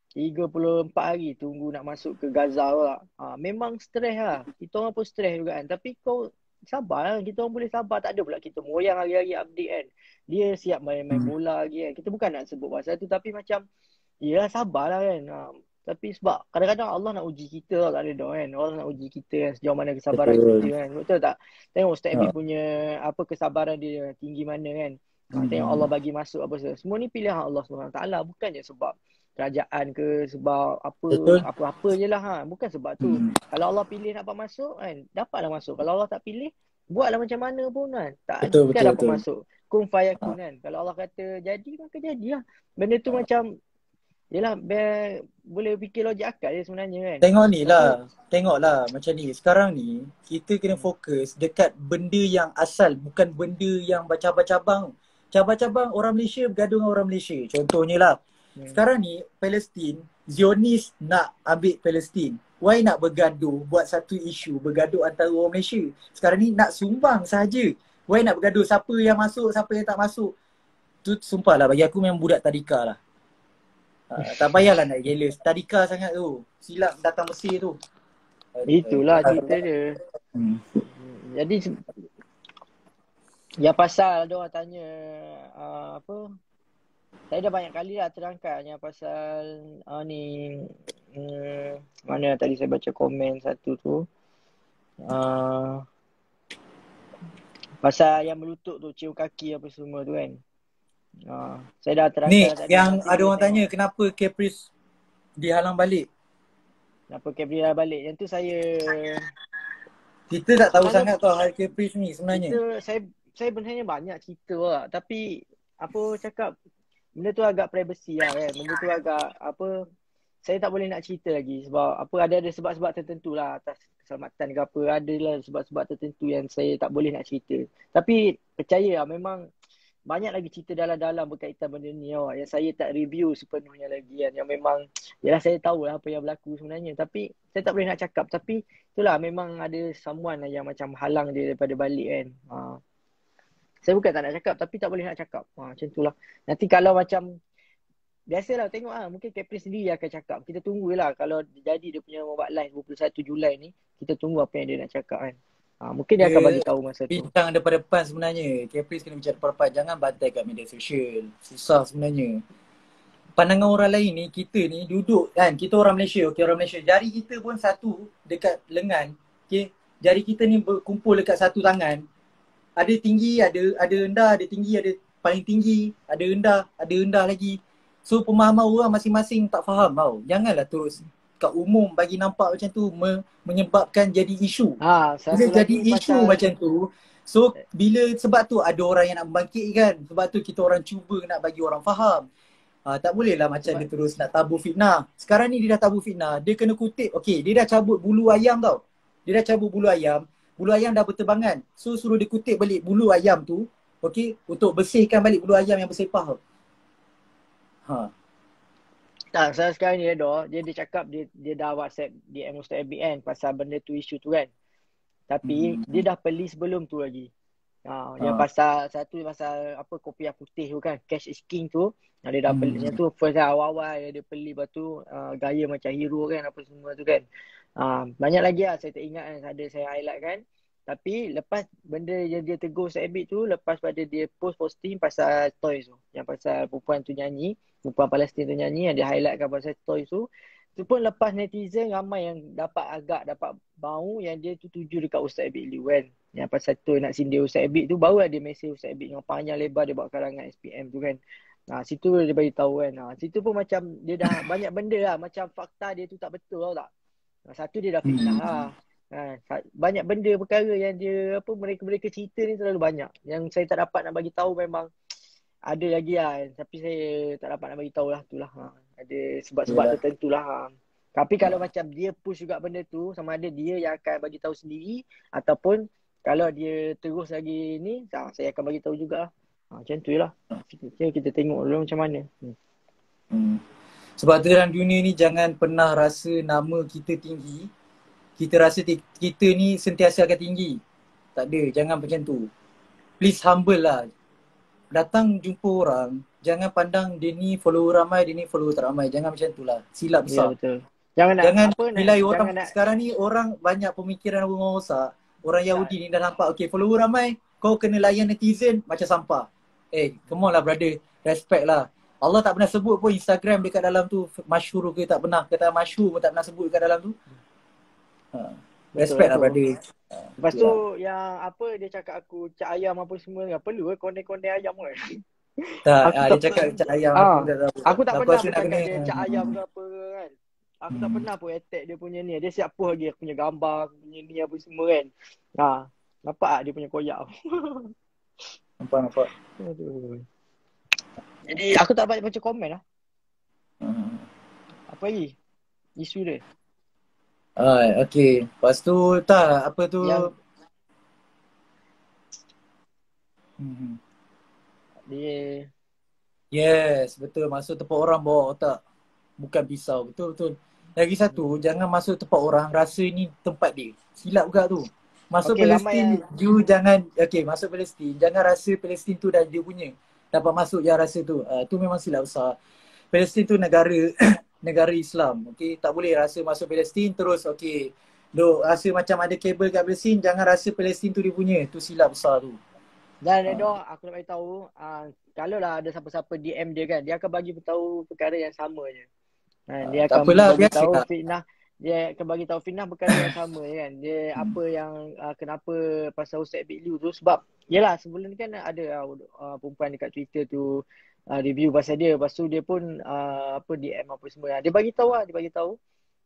...34 hari tunggu nak masuk ke Gaza lah. Memang stres lah. Kita orang pun stres juga kan. Tapi kau sabar lah. Kita orang boleh sabar. Tak ada pula kita moyang hari-hari update kan. Dia siap main bola lagi kan. Kita bukan nak sebut pasal tu. Tapi macam, yelah sabar lah kan. Tapi sebab kadang-kadang Allah nak uji kita lah, tak ada dah kan. Allah nak uji kita kan, sejauh mana kesabaran kita kan. Betul tak? Tengok Ustaz Abi punya kesabaran dia tinggi mana kan. Tengok Allah bagi masuk apa semua ni pilihan Allah SWT. Bukannya sebab kerajaan ke, sebab apa-apa je lah bukan sebab tu. Kalau Allah pilih dapat masuk kan, dapatlah masuk. Kalau Allah tak pilih, buatlah macam mana pun kan, tak dapat masuk. Kun fayakun kan. Kalau Allah kata jadi, maka jadilah. Benda tu macam, yelah, boleh fikir logik akal je sebenarnya kan. Tengoklah macam ni. Sekarang ni kita kena fokus dekat benda yang asal, bukan benda yang cabang-cabang. Cabang-cabang orang Malaysia bergaduh dengan orang Malaysia. Contohnya lah, sekarang ni Palestin, Zionis nak ambil Palestin. Why nak bergaduh buat satu isu, bergaduh antara orang Malaysia? Sekarang ni nak sumbang sahaja. Why nak bergaduh siapa yang masuk, siapa yang tak masuk? Tu sumpah lah, bagi aku memang budak tadika lah. Tak payahlah nak jealous. Tadika sangat tu. Silap datang Mesir tu. Itulah cerita dia. Hmm. Jadi yang pasal dia orang tanya apa, saya dah banyak kali lah terangkan yang pasal ni mana tadi saya baca komen satu tu, pasal yang melutut tu, cium kaki apa semua tu kan. Saya dah terangkan Ni lah tadi. yang Nanti ada boleh orang tanya tengok kenapa Caprice dihalang balik. kenapa Gabriel balik. Yang tu Kita tak tahu sebenarnya sangat tau hal Caprice ni sebenarnya. saya sebenarnya banyak cerita lah. Tapi apa cakap, benda tu agak privacy lah kan. Benda tu agak apa, saya tak boleh nak cerita lagi sebab apa, ada sebab-sebab tertentu lah atas keselamatan ke apa. Adalah sebab-sebab tertentu yang saya tak boleh nak cerita. Tapi percaya lah, memang banyak lagi cerita dalam-dalam berkaitan benda ni awak, yang saya tak review sepenuhnya lagi kan. Yang memang, yalah saya tahu lah apa yang berlaku sebenarnya. Tapi saya tak boleh nak cakap. Tapi itulah, memang ada someone lah yang macam halang dia daripada balik kan. Saya bukan tak nak cakap, tapi tak boleh nak cakap. Macam tu lah. Nanti kalau macam, biasalah tengok lah. Mungkin Caprice sendiri akan cakap. Kita tunggulah kalau jadi dia punya buat live 21 Julai ni. Kita tunggu apa yang dia nak cakap kan. Mungkin dia akan bagi tahu masa tu. Bintang depan-depan sebenarnya. Caprice kena bincang depan-depan. Jangan bantai kat media sosial. Susah sebenarnya. Pandangan orang lain ni, kita ni duduk kan. Kita orang Malaysia. Okay, orang Malaysia. Jari kita pun satu dekat lengan. Okay. Jari kita ni berkumpul dekat satu tangan. Ada tinggi, ada rendah, ada tinggi, ada paling tinggi, ada rendah lagi. So pemahaman orang masing-masing tak faham tau. Janganlah terus kat umum bagi nampak macam tu menyebabkan jadi isu. Bila jadi isu macam tu, so sebab tu ada orang yang nak membangkitkan. Sebab tu kita orang cuba nak bagi orang faham. Tak boleh lah macam dia terus nak tabur fitnah. Sekarang ni dia dah tabur fitnah, dia kena kutip. Okay, dia dah cabut bulu ayam tau. Dia dah cabut bulu ayam. Bulu ayam dah berterbangan. So suruh dia kutip balik bulu ayam tu. Okay, untuk bersihkan balik bulu ayam yang bersepah tu. Tak, saya sekarang ni dia cakap dia dah WhatsApp DM Ustaz Abid kan pasal benda tu, isu tu kan. Tapi dia dah beli sebelum tu lagi. Yang pasal satu pasal apa, kopiah putih tu kan, cash is king tu. Dia dah beli. Yang tu first awal-awal yang dia beli, lepas tu gaya macam hero kan, apa semua tu kan. Banyak lagi lah saya tak ingat kan, ada saya highlight kan. Tapi lepas benda yang dia tegur Ustaz Abid tu, lepas pada dia posting pasal toys tu, yang pasal perempuan tu nyanyi, perempuan Palestin tu nyanyi, yang dia highlightkan pasal toys tu pun lepas netizen ramai yang dapat bau yang dia tu tuju dekat Ustaz Abid Liu kan. Yang pasal tu nak sindir Ustaz Abid tu, baru ada mesej Ustaz Abid yang panjang lebar dia buat karangan SPM tu kan. Situ dia bagi tahu kan. Situ pun macam dia dah banyak benda lah, macam fakta dia tu tak betul tau tak. Satu dia dah fitnah lah. Banyak benda perkara yang dia mereka cerita ni terlalu banyak. Yang saya tak dapat nak bagi tahu, memang ada lagi lah. Tapi saya tak dapat nak bagi tahu lah, itulah. Ada sebab-sebab tertentu lah. Tapi kalau macam dia push juga benda tu, sama ada dia yang akan bagi tahu sendiri, ataupun kalau dia terus lagi ni, saya akan bagi tahu juga lah. Macam tu lah. Kita tengok dulu macam mana. Sebab tu dalam dunia ni jangan pernah rasa nama kita tinggi. Kita rasa kita ni sentiasa akan tinggi. Tak ada, jangan macam tu. Please humble lah. Datang jumpa orang, jangan pandang dia ni follower ramai, dia ni follower tak ramai. Jangan macam tu lah. Silap besar. Ya, betul. Jangan nilai orang. Sekarang ni orang banyak pemikiran orang rosak. Orang Yahudi ni dah nampak, okay, follower ramai, kau kena layan netizen macam sampah. Come on lah brother. Respect lah. Allah tak pernah sebut pun Instagram dekat dalam tu masyhur ke, tak pernah. Kata masyhur pun tak pernah sebut dekat dalam tu. Respect lah brother. Lepas tu yang apa dia cakap aku cak ayam apa semua, tak perlu konten-konten ayam kan. Tak, dia cakap cak ayam aku tak pernah pun cakap dia cak ayam ke apa kan. Aku tak pernah pun attack dia punya ni. Dia siap post lagi aku punya gambar, aku punya ni apa semua kan. Nampak tak dia punya koyak. Nampak. Aduh. Jadi aku tak dapat baca komen lah. Apa lagi isu dia? Okay. Lepas tu apa tu dia yes, betul. Masuk tempat orang bawa otak, bukan pisau. Betul. Lagi satu, jangan masuk tempat orang rasa ni tempat dia. Silap juga tu. Masuk Palestin, you jangan masuk Palestin, jangan rasa Palestin tu dah dia punya. Dapat masuk je rasa tu. Tu memang silap besar. Palestin tu negara negara Islam. Okay, tak boleh rasa masuk Palestin terus Duk rasa macam ada kabel kat Palestin, jangan rasa Palestin tu dia punya. Tu silap besar tu. Dan Redo, aku nak bagi tahu, kalau lah ada siapa-siapa DM dia kan, dia akan bagi tahu perkara yang sama je. Dia Tak akan apalah, bagi biasa tahu lah. fitnah, dia akan bagi tahu fitnah perkara yang sama je kan. Dia apa yang kenapa pasal Ustaz Big Liu tu, sebab yalah sebelum ni kan ada perempuan dekat Twitter tu review pasal dia, lepas tu dia pun apa DM apa semua. Dia bagi tahu lah, dia bagi tahu.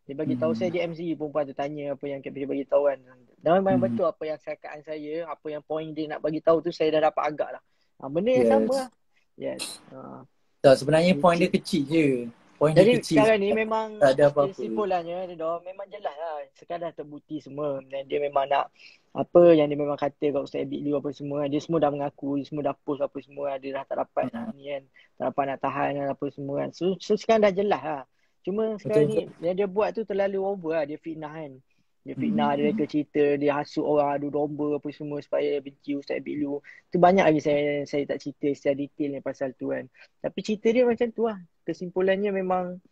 Dia bagi tahu saya di MC perempuan tu tanya apa yang dia bagi tahu kan. Dan memang betul apa yang cakapkan saya, apa yang point dia nak bagi tahu tu saya dah dapat agak lah. Benda yang sama lah. Yes. Yes. Tak, sebenarnya point dia kecil je. Point dia Jadi kecil. sekarang ni memang tak ada apa-apa. kesimpulannya dia dah memang jelas lah. Sekadar terbukti semua. Dan dia memang nak apa yang dia memang kata kat Ustaz Abid Liu apa semua. Dia semua dah mengaku, dia semua dah post apa semua. Dia dah tak dapat nak ni kan. Tak dapat nak tahan apa semua kan. So sekarang dah jelas lah. Cuma sekarang ni yang dia buat tu terlalu over lah. Dia fitnah kan. Dia fitnah, dia reka cerita, dia hasut orang adu domba apa semua supaya benci Ustaz Abid Liu. Tu banyak lagi saya tak cerita secara detail ni pasal tu kan. Tapi cerita dia macam tu lah. Kesimpulannya memang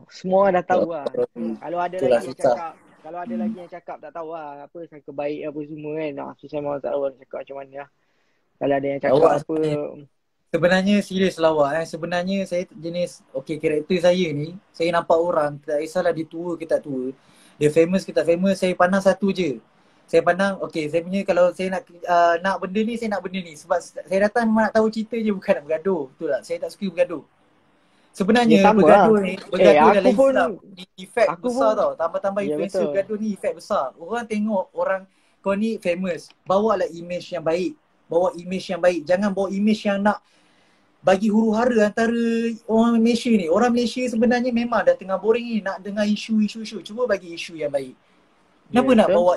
semua dah tahu lah. Kalau ada Itulah lagi yang susah. cakap, kalau ada lagi yang cakap tak tahu lah apa sangka baik apa semua kan. So saya memang tak tahu nak cakap macam mana lah. Kalau ada yang cakap Awak apa sebenarnya serius lah awak. Sebenarnya saya jenis, karakter saya ni, saya nampak orang, tak kisahlah dia tua ke tak tua, dia famous ke tak famous, saya pandang satu je. Saya pandang, saya punya kalau saya nak benda ni, saya nak benda ni. Sebab saya datang memang nak tahu cerita je, bukan nak bergaduh. Betul tak? Saya tak suka bergaduh. Sebenarnya sama bergaduh lah. ni, bergaduh dalam Aku pun Islam ni efek aku besar pun tau. Tambah-tambah ya influencer betul. bergaduh ni efek besar. Orang tengok orang kau ni famous, bawa lah image yang baik. Bawa image yang baik. Jangan bawa image yang nak bagi huru-hara antara orang Malaysia ni. Orang Malaysia sebenarnya memang dah tengah boring ni nak dengar isu-isu. Cuba bagi isu yang baik. Kenapa nak betul. bawa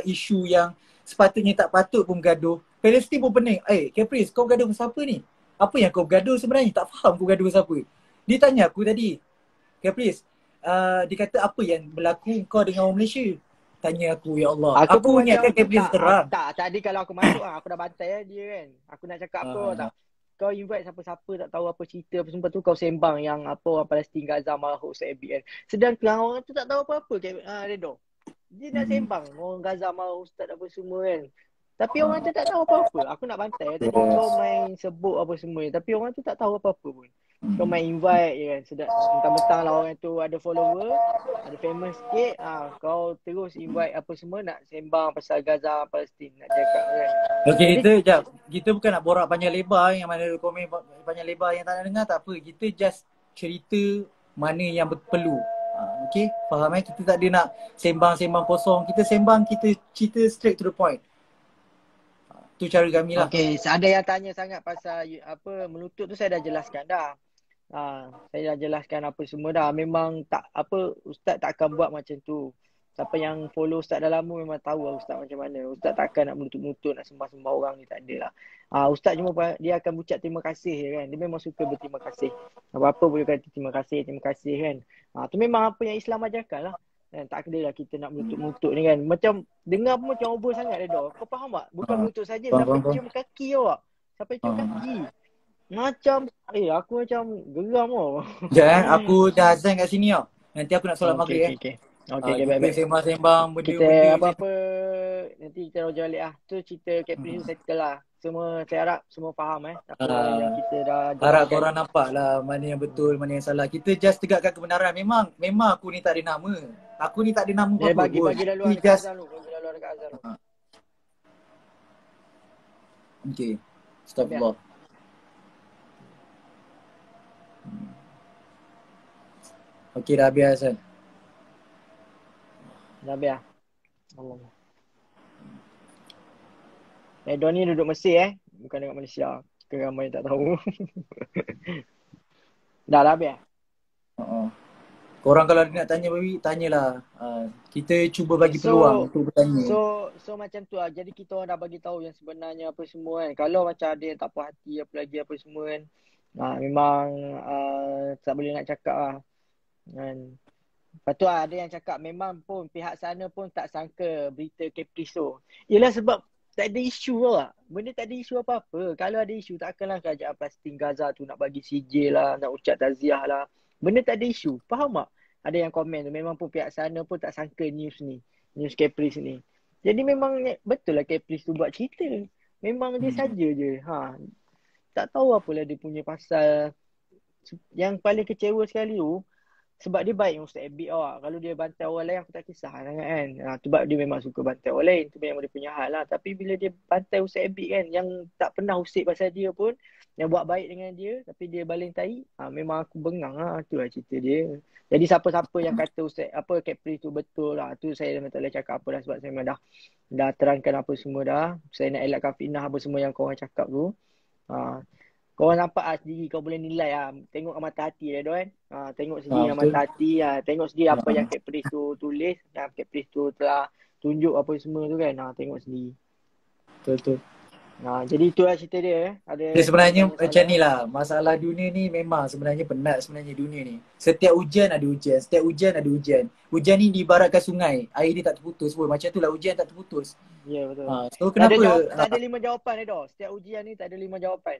isu yang sepatutnya tak patut pun bergaduh? Palestin pun pening. Caprice, kau bergaduh pasal apa ni? Apa yang kau bergaduh sebenarnya? Tak faham kau bergaduh pasal apa. Dia tanya aku tadi, Caprice, dia kata apa yang berlaku kau dengan orang Malaysia? Tanya aku, ya Allah. Aku ni akan Caprice terang. Tadi kalau aku masuk aku dah bantai dia kan. Aku nak cakap apa tak? Kau invite siapa-siapa tak tahu apa cerita apa semua tu kau sembang yang apa orang Palestin Gaza marah Ustaz Abid kan. Sedangkan orang tu tak tahu apa-apa Redo. Dia nak sembang orang Gaza marah Ustaz apa semua kan. Tapi orang tu tak tahu apa-apa. Aku nak bantai tadi kau main sebut apa semua tapi orang tu tak tahu apa-apa pun. Kau main invite je kan. Sedap mentang-mentang lah orang tu ada follower, ada famous sikit, kau terus invite apa semua nak sembang pasal Gaza Palestin nak cakap kan. Kita bukan nak borak panjang lebar yang mana komen panjang lebar yang tak nak dengar, tak apa. Kita just cerita mana yang perlu. Faham kita tak ada nak sembang-sembang kosong. Kita sembang, kita cerita straight to the point. Tu cara kami lah. Ada yang tanya sangat pasal apa melutut tu saya dah jelaskan dah. Saya dah jelaskan apa semua dah. Memang tak apa Ustaz tak akan buat macam tu. Siapa yang follow Ustaz dah lama memang tahu Ustaz macam mana. Ustaz takkan nak menutup-nutup nak sembah-sembah orang ni, tak ada lah. Ustaz cuma dia akan ucap terima kasih je kan. Dia memang suka berterima kasih. Apa-apa boleh kata terima kasih kan. Tu memang apa yang Islam ajarkan lah. Tak kena lah kita nak menutup-nutup ni kan. Macam dengar pun macam over sangat dia dah. Kau faham tak? Bukan menutup saja sampai cium kaki awak. Sampai cium kaki. Macam aku macam geram tau. Jangan aku dah azan kat sini tau. Nanti aku nak solat maghrib Okay, baik-baik. Sembang-sembang benda-benda. Kita apa-apa nanti kita roja balik lah. Tu cerita Caprice settle lah. Semua saya harap semua faham apa yang kita dah harap korang nampak lah mana yang betul, mana yang salah. Kita just tegakkan kebenaran. Memang aku ni tak ada nama. Aku ni tak ada nama apa-apa pun. Bagi dah luar dekat azan dulu. Okay. Astagfirullah. Okay, dah habis Hasan. Dah habis Allah. Don ni duduk Mesir bukan dekat Malaysia. Ramai tak tahu. Dah habis Korang kalau nak tanya baby, tanyalah. Kita cuba bagi peluang untuk bertanya. So macam tu lah. Jadi kita orang dah bagi tahu yang sebenarnya apa semua kan. Kalau macam ada yang tak puas hati apa lagi apa semua kan. Memang tak boleh nak cakap lah. Kan. Lepas tu ada yang cakap memang pun pihak sana pun tak sangka berita Caprice tu. Yelah sebab tak ada isu lah. Benda tak ada isu apa-apa. Kalau ada isu takkanlah kerajaan Palestin Gaza tu nak bagi CJ lah, nak ucap taziah lah. Benda tak ada isu. Faham tak? ada yang komen tu. Memang pun pihak sana pun tak sangka news ni. News Caprice ni. Jadi memang betul lah Caprice tu buat cerita. Memang dia saja je. Tak tahu apalah dia punya pasal. Yang paling kecewa sekali tu, sebab dia baik dengan Ustaz Abid Kalau dia bantai orang lain aku tak kisah sangat kan. Sebab dia memang suka bantai orang lain. Itu memang dia punya hal lah. Tapi bila dia bantai Ustaz Abid kan, yang tak pernah usik pasal dia pun, yang buat baik dengan dia, tapi dia baling tai, memang aku bengang lah. Itulah cerita dia. Jadi siapa-siapa yang kata Ustaz, Caprice tu betul lah. Tu saya memang tak boleh cakap apa dah. Sebab saya memang dah terangkan apa semua dah. Saya nak elakkan fitnah apa semua yang korang cakap tu. Korang nampak sendiri, kau boleh nilai tengok dengan mata hati dia kan. Tengok sendiri dengan Betul. mata hati. Tengok sendiri apa yang Caprice tu tulis, yang Caprice tu telah tunjuk apa semua tu kan. Tengok sendiri. Betul. Jadi itulah cerita dia. Dia sebenarnya macam ni lah. Masalah dunia ni memang sebenarnya penat sebenarnya dunia ni. Setiap hujan ada hujan. Setiap hujan ada hujan. Hujan ni diibaratkan sungai. Air dia tak terputus pun. Macam tu lah hujan tak terputus. Ya betul. So kenapa? Tak ada 5 jawapan dia. Setiap ujian ni tak ada 5 jawapan.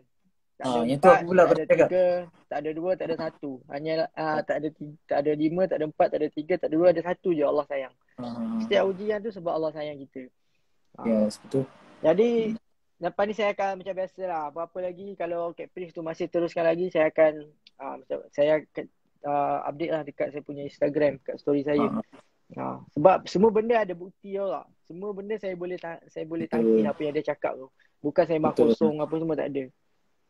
Tak ada yang 4, tu aku pula tak ada cakap. 3, tak ada 2, tak ada 1. Hanya tak ada 5, tak ada 4, tak ada 3, tak ada 2, ada 1 je Allah sayang. Setiap ujian tu sebab Allah sayang kita. Yes, betul. Jadi lepas ni saya akan macam biasa lah. Apa-apa lagi kalau Caprice tu masih teruskan lagi, saya akan update lah dekat saya punya Instagram, kat story saya. Sebab semua benda ada bukti lah. Semua benda saya boleh tangkis apa yang dia cakap tu. Bukan saya kosong apa semua, tak ada.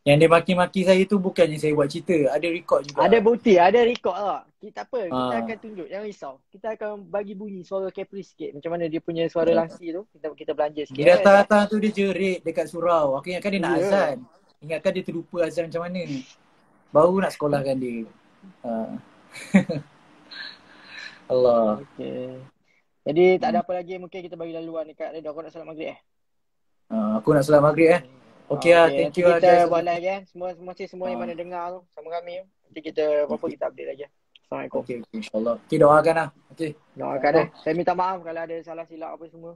Yang dia maki-maki saya tu bukannya saya buat cerita. Ada rekod juga. Ada bukti, ada rekod lah. Tak apa, kita akan tunjuk. Jangan risau. Kita akan bagi bunyi suara Caprice sikit. Macam mana dia punya suara langsir tu. Kita belanja sikit. Dia datang tu dia jerit dekat surau. Aku ingatkan dia nak azan. Ingatkan dia terlupa azan macam mana ni. Baru nak sekolahkan dia. Allah. Okay. Jadi tak ada apa lagi. Mungkin kita bagi laluan dekat Reda. Kau nak salat maghrib aku nak salat maghrib Okay lah, thank you lah guys. Kita buat live semua yang mana dengar tu sama kami. Nanti kita apa kita update lagi. Assalamualaikum. Okay, insyaAllah. Okay, doakan lah. Okay. Doakan lah. Saya minta maaf kalau ada salah silap apa semua.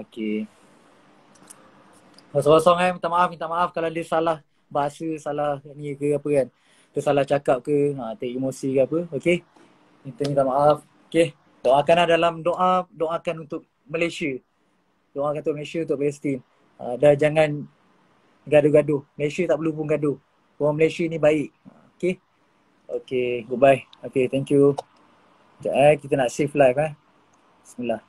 Okay. Kosong-kosong minta maaf kalau dia salah bahasa, salah ni ke apa kan. Dia salah cakap ke, take emosi ke apa. Okay. Kita minta maaf. Okay. Doakanlah dalam doakan untuk Malaysia. Doakan untuk Malaysia, untuk Palestin. Dah jangan gaduh-gaduh. Malaysia tak perlu pun gaduh. Orang Malaysia ni baik. Okay. Okay, goodbye. Okay, thank you. Sekejap kita nak save live Bismillah.